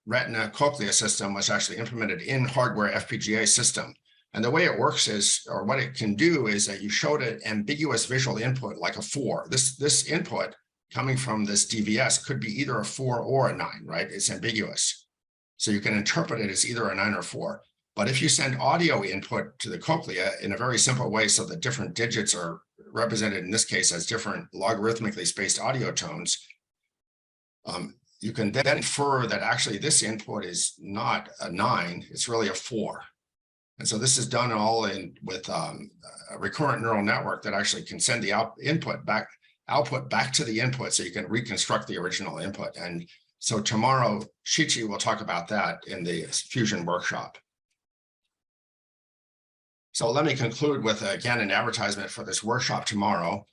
Speaker 1: retina cochlea system was actually implemented in hardware FPGA system. And the way it works is, or what it can do is that you showed an ambiguous visual input like a 4. This input coming from this DVS could be either a 4 or a 9, right? It's ambiguous. So you can interpret it as either a 9 or 4. But if you send audio input to the cochlea in a very simple way so that different digits are represented in this case as different logarithmically spaced audio tones, you can then infer that actually this input is not a 9, it's really a 4. And so this is done all with a recurrent neural network that actually can send the output back to the input so you can reconstruct the original input. And so tomorrow, Shichi will talk about that in the Fusion workshop. So let me conclude with, again, an advertisement for this workshop tomorrow.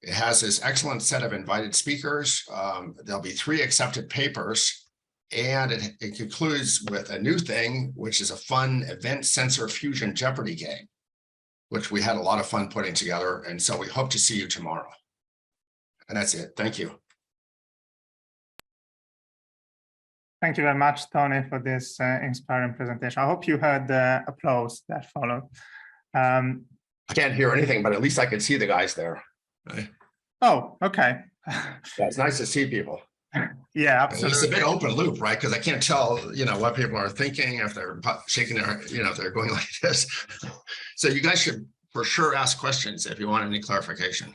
Speaker 1: It has this excellent set of invited speakers. There'll be 3 accepted papers, and it concludes with a new thing, which is a fun event sensor fusion Jeopardy game, which we had a lot of fun putting together. And so we hope to see you tomorrow. And that's it. Thank you.
Speaker 3: Thank you very much, Tony, for this inspiring presentation. I hope you heard the applause that followed.
Speaker 1: I can't hear anything, but at least I can see the guys there. Right?
Speaker 3: Oh, okay.
Speaker 1: Yeah, it's nice to see people.
Speaker 3: Yeah, absolutely.
Speaker 1: It's a bit open loop, right? Because I can't tell, what people are thinking if they're shaking their, if they're going like this. So you guys should for sure ask questions if you want any clarification.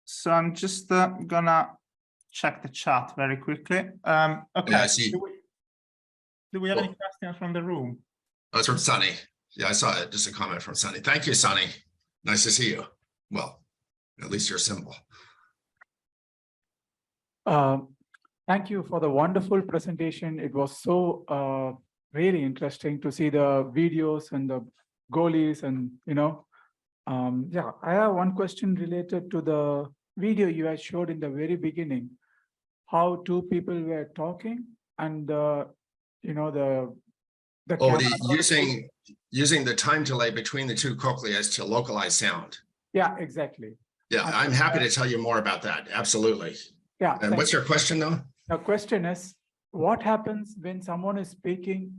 Speaker 3: So I'm just gonna check the chat very quickly. Okay.
Speaker 1: Yeah, I see.
Speaker 3: Do we have any questions from the room?
Speaker 1: Oh, it's from Sunny. Yeah, I saw it. Just a comment from Sunny. Thank you, Sunny. Nice to see you. Well, at least you're simple.
Speaker 8: Thank you for the wonderful presentation. It was so really interesting to see the videos and the goalies and, yeah, I have one question related to the video you had showed in the very beginning, how 2 people were talking and
Speaker 1: using the time delay between the 2 cochleas to localize sound.
Speaker 8: Yeah, exactly.
Speaker 1: Yeah, I'm happy to tell you more about that. Absolutely.
Speaker 8: Yeah.
Speaker 1: And what's your question though?
Speaker 8: The question is, what happens when someone is speaking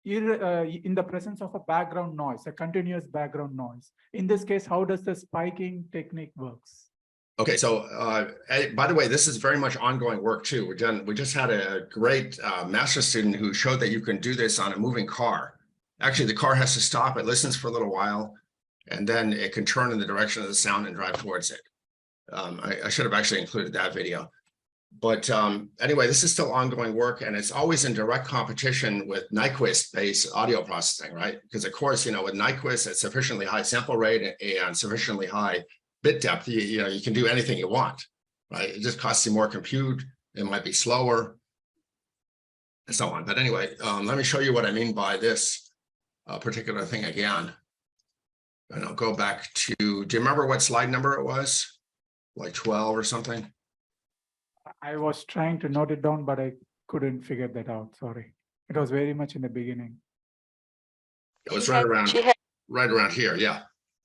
Speaker 8: in the presence of a background noise, a continuous background noise? In this case, how does the spiking technique works?
Speaker 1: Okay, so by the way, this is very much ongoing work too. We just had a great master student who showed that you can do this on a moving car. Actually, the car has to stop. It listens for a little while. and then it can turn in the direction of the sound and drive towards it. I should have actually included that video. But anyway, this is still ongoing work, and it's always in direct competition with Nyquist-based audio processing, right? Because of course, with Nyquist, at sufficiently high sample rate and sufficiently high bit depth, you can do anything you want, right? It just costs you more compute. It might be slower, and so on. But anyway, let me show you what I mean by this particular thing again. And I'll go back to, do you remember what slide number it was? Like 12 or something?
Speaker 8: I was trying to note it down, but I couldn't figure that out. Sorry. It was very much in the beginning.
Speaker 1: It was right around here. Yeah.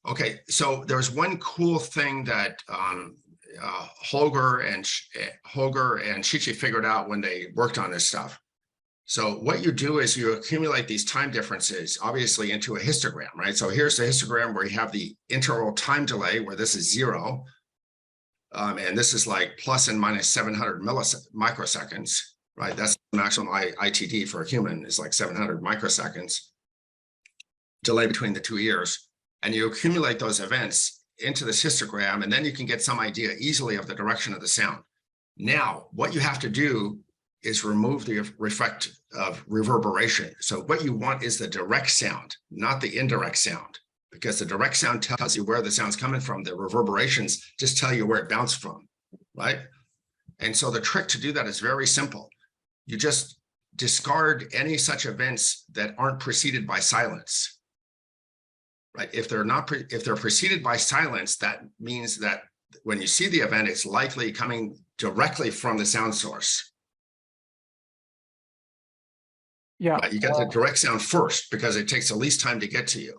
Speaker 1: Okay. So there's one cool thing that Holger and Shichi figured out when they worked on this stuff. So what you do is you accumulate these time differences, obviously, into a histogram, right? So here's the histogram where you have the interval time delay, where this is 0. And this is like plus and minus 700 microseconds, right? That's the maximum ITD for a human is like 700 microseconds delay between the 2 ears. And you accumulate those events into this histogram, and then you can get some idea easily of the direction of the sound. Now, what you have to do is remove the effect of reverberation. So what you want is the direct sound, not the indirect sound. Because the direct sound tells you where the sound's coming from. The reverberations just tell you where it bounced from, right? And so the trick to do that is very simple. You just discard any such events that aren't preceded by silence, right? If they're preceded by silence, that means that when you see the event, it's likely coming directly from the sound source.
Speaker 8: Yeah.
Speaker 1: Right? You get the direct sound first because it takes the least time to get to you.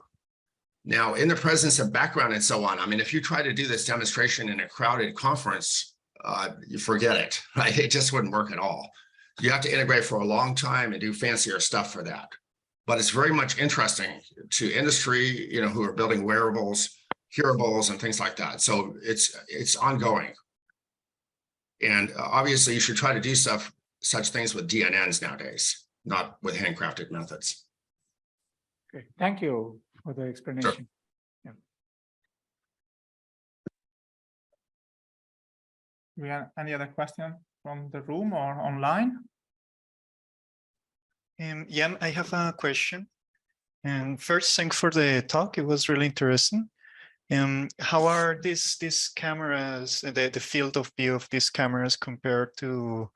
Speaker 1: Now, in the presence of background and so on, I mean, if you try to do this demonstration in a crowded conference, you forget it, right? It just wouldn't work at all. You have to integrate for a long time and do fancier stuff for that. But it's very much interesting to industry, who are building wearables, hearables, and things like that. So it's ongoing. And obviously, you should try to do such things with DNNs nowadays, not with handcrafted methods.
Speaker 8: Okay, thank you for the explanation.
Speaker 1: Sure.
Speaker 8: Yeah.
Speaker 3: Do we have any other question from the room or online?
Speaker 9: Jan, I have a question. First, thanks for the talk. It was really interesting. How are these cameras, the field of view of these cameras compared to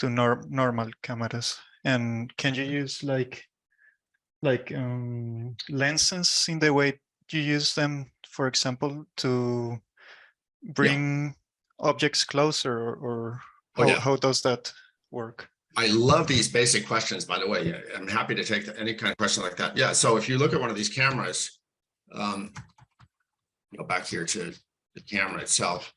Speaker 9: normal cameras? And can you use like lenses in the way you use them, for example, to bring objects closer, or how does that work?
Speaker 1: I love these basic questions, by the way. I'm happy to take any kind of question like that. Yeah, so if you look at one of these cameras, go back here to the camera itself.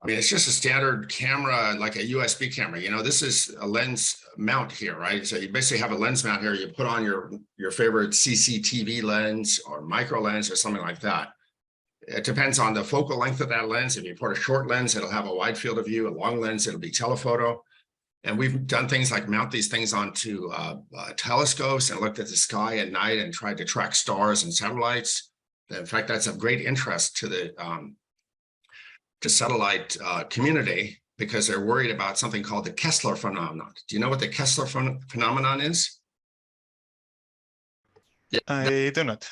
Speaker 1: I mean, it's just a standard camera, like a USB camera. This is a lens mount here, right? So you basically have a lens mount here. You put on your favorite CCTV lens or micro lens or something like that. It depends on the focal length of that lens. If you put a short lens, it'll have a wide field of view. A long lens, it'll be telephoto. And we've done things like mount these things onto telescopes and looked at the sky at night and tried to track stars and satellites. In fact, that's of great interest to the satellite community, because they're worried about something called the Kessler phenomenon. Do you know what the Kessler phenomenon is? Yeah,
Speaker 9: I do not.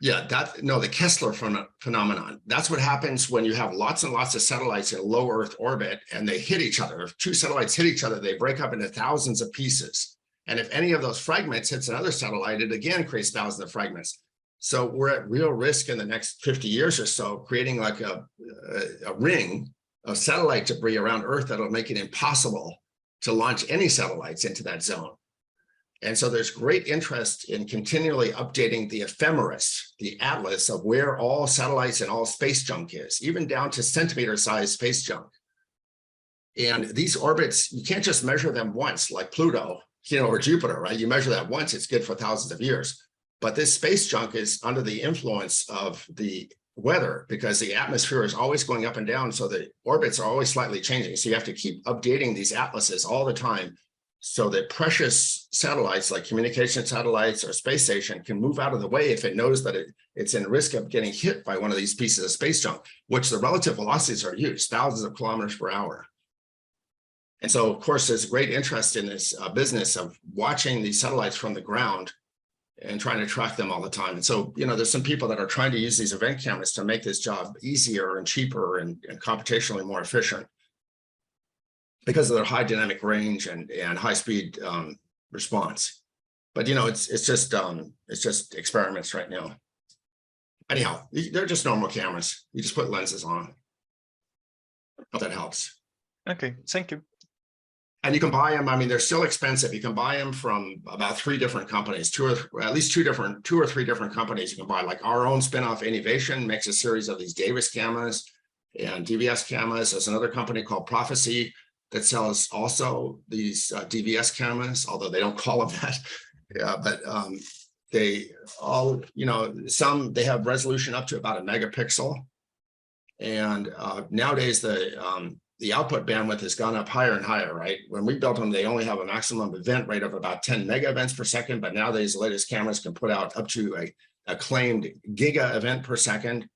Speaker 1: Yeah, the Kessler phenomenon. That's what happens when you have lots and lots of satellites in low Earth orbit and they hit each other. If two satellites hit each other, they break up into thousands of pieces. And if any of those fragments hits another satellite, it again creates thousands of fragments. So we're at real risk in the next 50 years or so, creating like a ring of satellite debris around Earth that'll make it impossible to launch any satellites into that zone. And so there's great interest in continually updating the ephemeris, the atlas of where all satellites and all space junk is, even down to centimeter-sized space junk. And these orbits, you can't just measure them once like Pluto, or Jupiter, right? You measure that once, it's good for thousands of years. But this space junk is under the influence of the weather because the atmosphere is always going up and down. So the orbits are always slightly changing. So you have to keep updating these atlases all the time so that precious satellites like communication satellites or space station can move out of the way if it knows that it's in risk of getting hit by one of these pieces of space junk, which the relative velocities are huge, thousands of kilometers per hour. And so, of course, there's great interest in this business of watching these satellites from the ground and trying to track them all the time. And so, there's some people that are trying to use these event cameras to make this job easier and cheaper and computationally more efficient because of their high dynamic range and high speed response. But, it's just experiments right now. Anyhow, they're just normal cameras. You just put lenses on. Hope that helps.
Speaker 9: Okay, thank you.
Speaker 1: And you can buy them. I mean, they're still expensive. You can buy them from about 3 different companies, two or three different companies you can buy. Like our own spinoff Innovation makes a series of these Davis cameras and DVS cameras. There's another company called Prophecy that sells also these DVS cameras, although they don't call them that. Yeah, but they all, some they have resolution up to about a megapixel. And nowadays the output bandwidth has gone up higher and higher, right? When we built them, they only have a maximum event rate of about 10 mega events per second, but nowadays the latest cameras can put out up to a claimed giga event per second.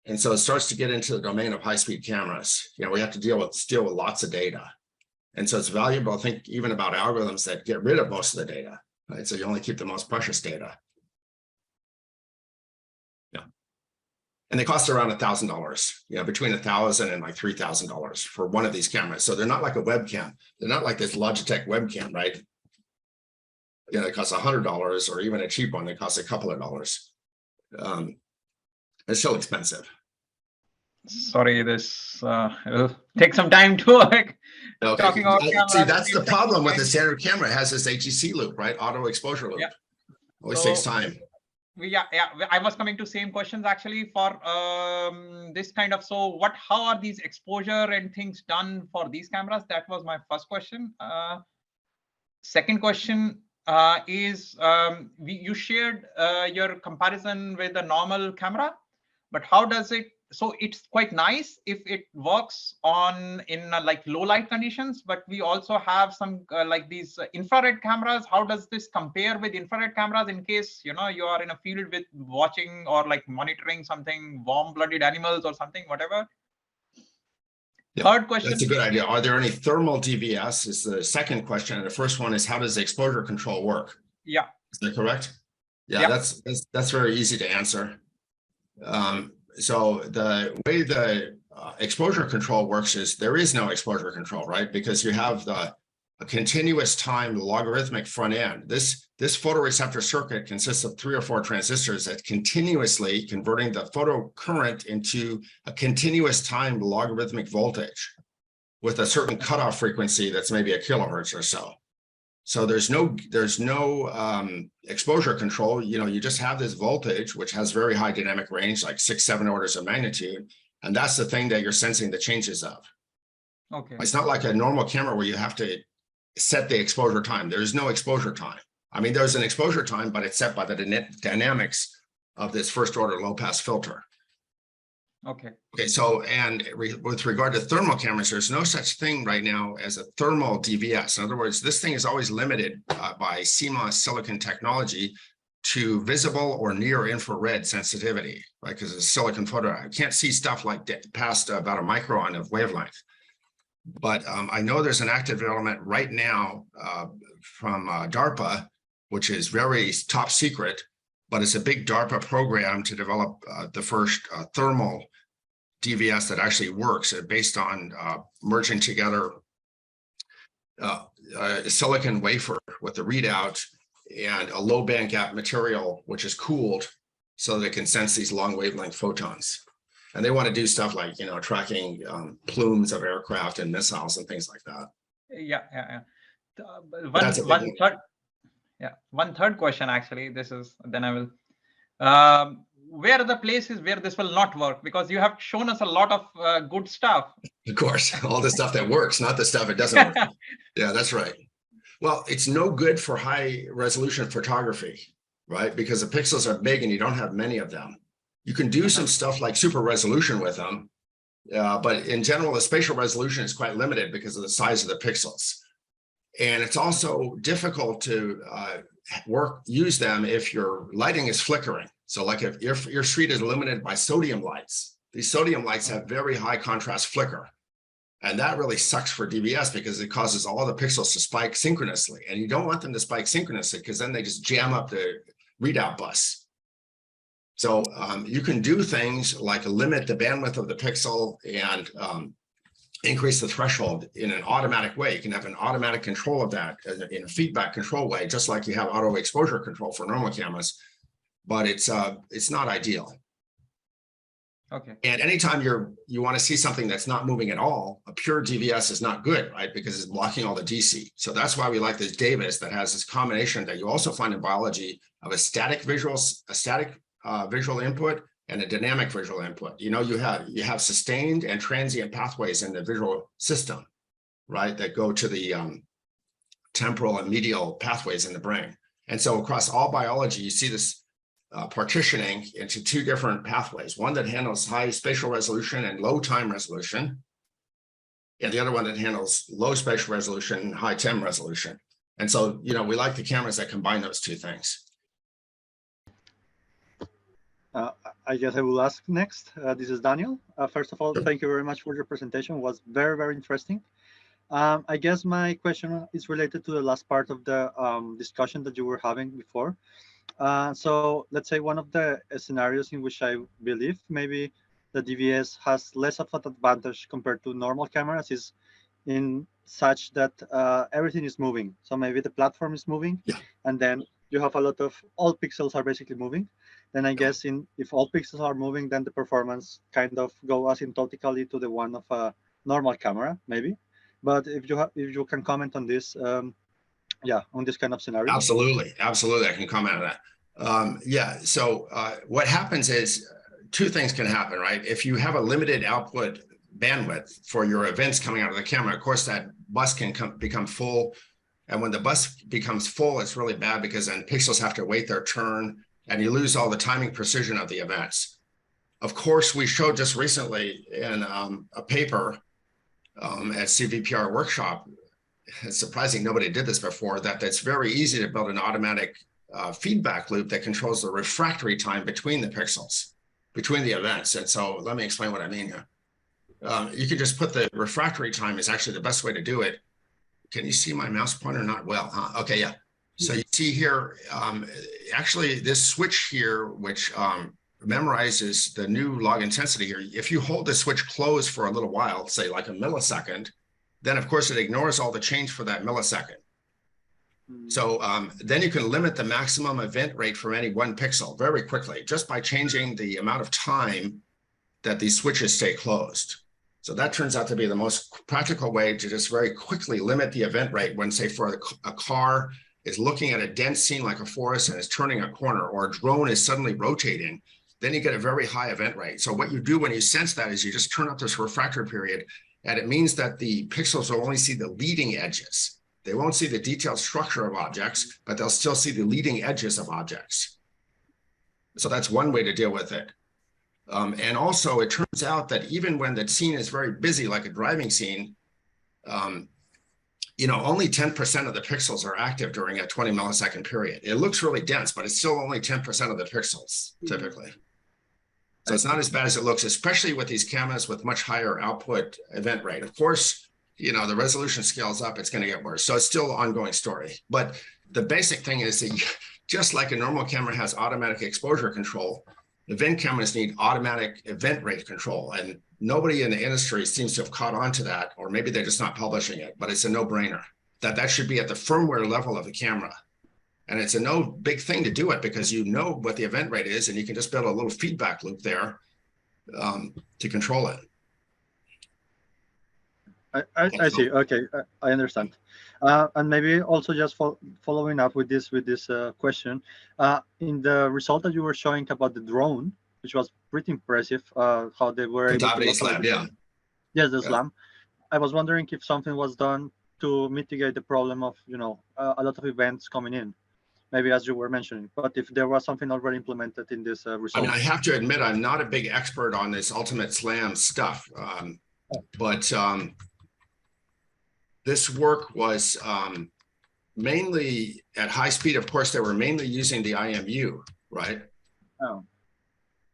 Speaker 1: And so it starts to get into the domain of high-speed cameras. We have to deal with lots of data. And so it's valuable to think even about algorithms that get rid of most of the data, right? So you only keep the most precious data. And they cost around $1,000, between $1,000 and like $3,000 for one of these cameras. So they're not like a webcam. They're not like this Logitech webcam, right? It costs $100, or even a cheap one that costs a couple of dollars. It's still expensive.
Speaker 10: Sorry, this will take some time to work.
Speaker 1: Okay.
Speaker 10: Talking about
Speaker 1: See, that's the problem with the standard camera. It has this HEC loop, right? Auto exposure loop.
Speaker 10: Yeah.
Speaker 1: Always takes time.
Speaker 10: Yeah, I was coming to same questions actually for this kind of. So how are these exposure and things done for these cameras? That was my first question. Second question is you shared your comparison with a normal camera, but how does it? So it's quite nice if it works in like low light conditions, but we also have some like these infrared cameras. How does this compare with infrared cameras in case, you are in a field with watching or like monitoring something, warm-blooded animals or something, whatever? Yeah, third question.
Speaker 1: That's a good idea. Are there any thermal DVS is the second question. And the first one is, how does the exposure control work?
Speaker 10: Yeah.
Speaker 1: Is that correct? Yeah, that's very easy to answer. So the way the exposure control works is there is no exposure control, right? Because you have a continuous time logarithmic front end. This photoreceptor circuit consists of 3 or 4 transistors that continuously converting the photocurrent into a continuous time logarithmic voltage with a certain cutoff frequency that's maybe 1 kilohertz or so. So there's no exposure control. You just have this voltage, which has very high dynamic range, like 6-7 orders of magnitude. And that's the thing that you're sensing the changes of.
Speaker 10: Okay.
Speaker 1: It's not like a normal camera where you have to set the exposure time. There's no exposure time. I mean, there's an exposure time, but it's set by the dynamics of this first order low pass filter.
Speaker 10: Okay.
Speaker 1: Okay, so with regard to thermal cameras, there's no such thing right now as a thermal DVS. In other words, this thing is always limited by CMOS silicon technology to visible or near infrared sensitivity, right? Because it's silicon photo. I can't see stuff like past about a micron of wavelength. But I know there's an active development right now from DARPA, which is very top secret, but it's a big DARPA program to develop the first thermal DVS that actually works based on merging together a silicon wafer with the readout and a low band gap material, which is cooled so that it can sense these long wavelength photons. And they want to do stuff like, tracking plumes of aircraft and missiles and things like that.
Speaker 10: Yeah. One third question, actually, then I will. Where are the places where this will not work? Because you have shown us a lot of good stuff.
Speaker 1: Of course, all the stuff that works, not the stuff that doesn't work. Yeah, that's right. Well, it's no good for high resolution photography, right? Because the pixels are big and you don't have many of them. You can do some stuff like super resolution with them, but in general, the spatial resolution is quite limited because of the size of the pixels. And it's also difficult to use them if your lighting is flickering. So like if your street is illuminated by sodium lights, these sodium lights have very high contrast flicker. And that really sucks for DVS because it causes all the pixels to spike synchronously. And you don't want them to spike synchronously because then they just jam up the readout bus. So you can do things like limit the bandwidth of the pixel and increase the threshold in an automatic way. You can have an automatic control of that in a feedback control way, just like you have auto exposure control for normal cameras, but it's not ideal.
Speaker 10: Okay.
Speaker 1: And anytime you want to see something that's not moving at all, a pure DVS is not good, right? Because it's blocking all the DC. So that's why we like this Davis that has this combination that you also find in biology of a static visual input and a dynamic visual input. You know, you have sustained and transient pathways in the visual system, right? That go to the temporal and medial pathways in the brain. And so across all biology, you see this partitioning into two different pathways, one that handles high spatial resolution and low time resolution, and the other one that handles low spatial resolution and high time resolution. And so, you know, we like the cameras that combine those two things.
Speaker 11: I guess I will ask next. This is Daniel. First of all, thank you very much for your presentation. It was very, very interesting. I guess my question is related to the last part of the discussion that you were having before. So let's say one of the scenarios in which I believe maybe the DVS has less of an advantage compared to normal cameras is in such that everything is moving. So maybe the platform is moving, and then you have a lot of all pixels are basically moving. Then I guess if all pixels are moving, then the performance kind of go asymptotically to the one of a normal camera, maybe. But if you can comment on this, yeah, on this kind of scenario.
Speaker 1: Absolutely, absolutely, I can comment on that. Yeah, so what happens is two things can happen, right? If you have a limited output bandwidth for your events coming out of the camera, of course, that bus can become full. And when the bus becomes full, it's really bad because then pixels have to wait their turn and you lose all the timing precision of the events. Of course, we showed just recently in a paper at CVPR workshop, it's surprising nobody did this before, that it's very easy to build an automatic feedback loop that controls the refractory time between the pixels, between the events. And so let me explain what I mean here. You can just put the refractory time is actually the best way to do it. Can you see my mouse pointer? Not well, huh? Okay, yeah. So you see here, actually this switch here, which memorizes the new log intensity here. If you hold the switch closed for a little while, say like a millisecond, then of course it ignores all the change for that millisecond. So then you can limit the maximum event rate for any one pixel very quickly, just by changing the amount of time that these switches stay closed. So that turns out to be the most practical way to just very quickly limit the event rate when, say, for a car is looking at a dense scene like a forest and is turning a corner, or a drone is suddenly rotating, then you get a very high event rate. So what you do when you sense that is you just turn up this refractory period, and it means that the pixels will only see the leading edges. They won't see the detailed structure of objects, but they'll still see the leading edges of objects. So that's one way to deal with it. And also, it turns out that even when the scene is very busy, like a driving scene, you know, only 10% of the pixels are active during a 20 millisecond period. It looks really dense, but it's still only 10% of the pixels, typically. So it's not as bad as it looks, especially with these cameras with much higher output event rate. Of course, you know, the resolution scales up, it's going to get worse. So it's still an ongoing story. But the basic thing is that just like a normal camera has automatic exposure control, event cameras need automatic event rate control. And nobody in the industry seems to have caught on to that, or maybe they're just not publishing it, but it's a no-brainer that should be at the firmware level of the camera. And it's a no big thing to do it because you know what the event rate is, and you can just build a little feedback loop there to control it.
Speaker 11: I see. Okay, I understand. And maybe also just following up with this question, in the result that you were showing about the drone, which was pretty impressive, how they were able to
Speaker 1: SLAM, yeah.
Speaker 11: Yes, the SLAM. I was wondering if something was done to mitigate the problem of, you know, a lot of events coming in, maybe as you were mentioning, but if there was something already implemented in this result.
Speaker 1: I mean, I have to admit, I'm not a big expert on this ultimate SLAM stuff, but this work was mainly at high speed. Of course, they were mainly using the IMU, right?
Speaker 11: Oh,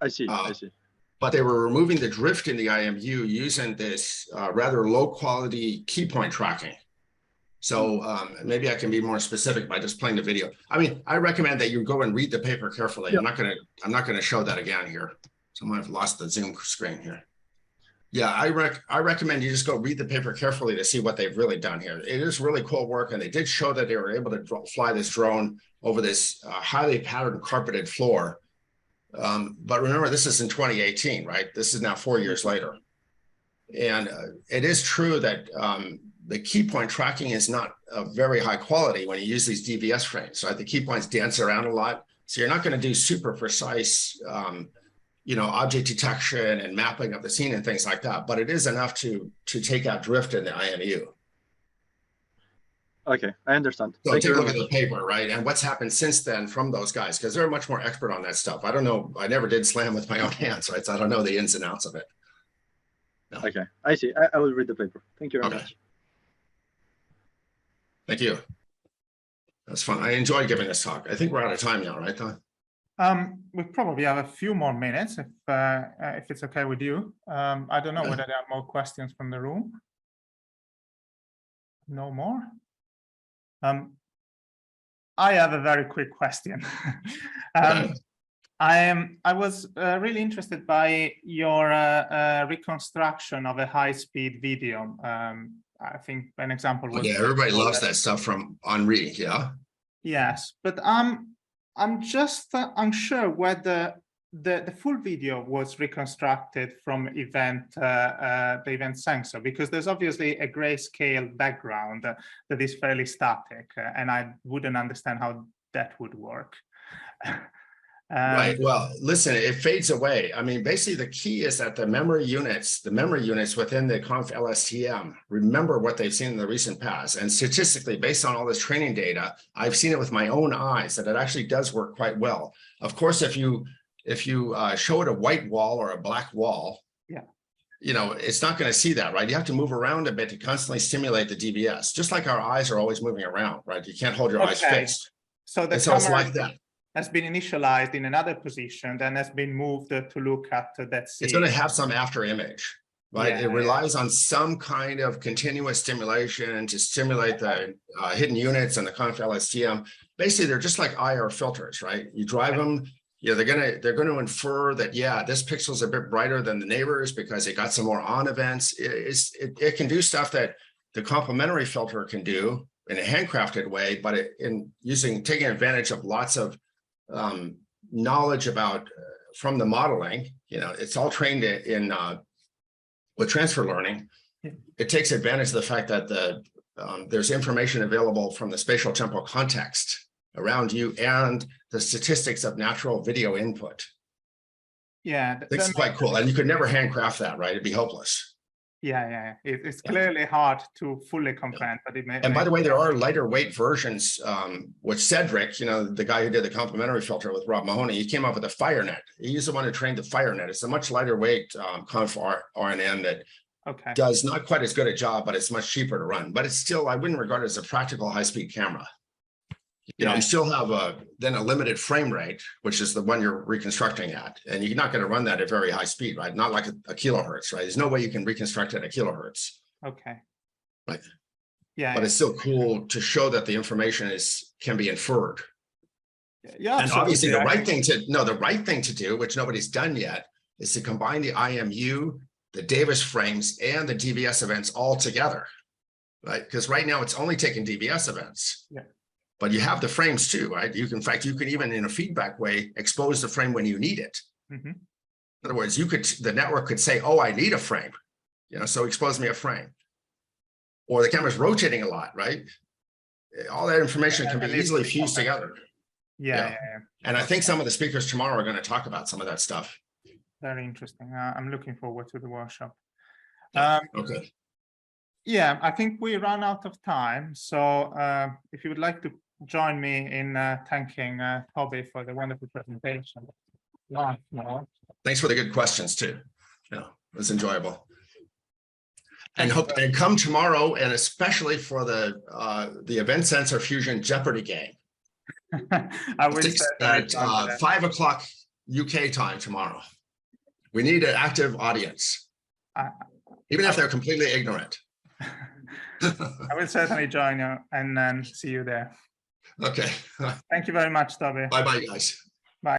Speaker 11: I see. I see.
Speaker 1: But they were removing the drift in the IMU using this rather low quality key point tracking. So maybe I can be more specific by just playing the video. I mean, I recommend that you go and read the paper carefully.
Speaker 11: Yeah.
Speaker 1: I'm not gonna show that again here. Someone have lost the Zoom screen here. Yeah, I recommend you just go read the paper carefully to see what they've really done here. It is really cool work, and they did show that they were able to fly this drone over this highly patterned carpeted floor. But remember, this is in 2018, right? This is now 4 years later. And it is true that the key point tracking is not of very high quality when you use these DVS frames, right? The key points dance around a lot. So you're not going to do super precise, object detection and mapping of the scene and things like that. But it is enough to take out drift in the IMU.
Speaker 11: Okay, I understand.
Speaker 1: So take a look at the paper, right? And what's happened since then from those guys, because they're much more expert on that stuff. I don't know. I never did SLAM with my own hands, right? So I don't know the ins and outs of it. No.
Speaker 11: Okay, I see. I will read the paper. Thank you very much.
Speaker 1: Thank you. That's fun. I enjoyed giving this talk. I think we're out of time now, right, Don?
Speaker 3: We probably have a few more minutes if it's okay with you. I don't know whether there are more questions from the room. No more. I have a very quick question. I was really interested by your reconstruction of a high-speed video. I think an example was.
Speaker 1: Yeah, everybody loves that stuff from Henri. Yeah. Yes,
Speaker 3: but I'm just unsure whether the full video was reconstructed from the event sensor, because there's obviously a grayscale background that is fairly static, and I wouldn't understand how that would work.
Speaker 1: Right. Well, listen, it fades away. I mean, basically, the key is that the memory units within the conf LSTM remember what they've seen in the recent past. And statistically, based on all this training data, I've seen it with my own eyes that it actually does work quite well. Of course, if you show it a white wall or a black wall, it's not going to see that, right? You have to move around a bit to constantly stimulate the DVS, just like our eyes are always moving around, right? You can't hold your eyes fixed.
Speaker 3: So it's
Speaker 1: like that.
Speaker 3: Has been initialized in another position, then has been moved to look at that scene.
Speaker 1: It's going to have some after image, right? It relies on some kind of continuous stimulation to stimulate the hidden units and the conf LSTM. Basically, they're just like IR filters, right? You drive them, they're going to infer that, this pixel's a bit brighter than the neighbors because it got some more on events. It can do stuff that the complementary filter can do in a handcrafted way, but taking advantage of lots of knowledge about from the modeling, it's all trained in with transfer learning. It takes advantage of the fact that there's information available from the spatial temporal context around you and the statistics of natural video input.
Speaker 3: Yeah,
Speaker 1: it's quite cool, and you could never handcraft that, right? It'd be hopeless.
Speaker 3: It's clearly hard to fully comprehend, but it may.
Speaker 1: And by the way, there are lighter weight versions, which Cedric, the guy who did the complementary filter with Rob Mahoney, he came up with a FireNet. He used the one to train the FireNet. It's a much lighter weight conf RNN that does not quite as good a job, but it's much cheaper to run. But it's still, I wouldn't regard it as a practical high-speed camera. You still have a limited frame rate, which is the one you're reconstructing at. And you're not going to run that at very high speed, right? Not like a kilohertz, right? There's no way you can reconstruct it at kilohertz.
Speaker 3: Okay.
Speaker 1: Right. But it's still cool to show that the information can be inferred.
Speaker 3: Yeah.
Speaker 1: And obviously the right thing to do, which nobody's done yet, is to combine the IMU, the Davis frames, and the DVS events all together. Right? Because right now it's only taking DVS events.
Speaker 3: Yeah.
Speaker 1: But you have the frames too, right? In fact, you can even in a feedback way, expose the frame when you need it.
Speaker 3: Mm-hmm.
Speaker 1: In other words, the network could say, oh, I need a frame, so expose me a frame. Or the camera's rotating a lot, right? All that information can be easily fused together.
Speaker 3: Yeah.
Speaker 1: And I think some of the speakers tomorrow are going to talk about some of that stuff.
Speaker 3: Very interesting. I'm looking forward to the workshop.
Speaker 1: Okay.
Speaker 3: Yeah, I think we ran out of time. So if you would like to join me in thanking Tobi for the wonderful presentation. Thanks
Speaker 1: for the good questions too. It was enjoyable. And come tomorrow, and especially for the Event Sensor Fusion Jeopardy game.
Speaker 3: I will
Speaker 1: At 5 o'clock UK time tomorrow. We need an active audience, even if they're completely ignorant.
Speaker 3: I will certainly join you and see you there.
Speaker 1: Okay.
Speaker 3: Thank you very much, Tobi.
Speaker 1: Bye-bye, guys.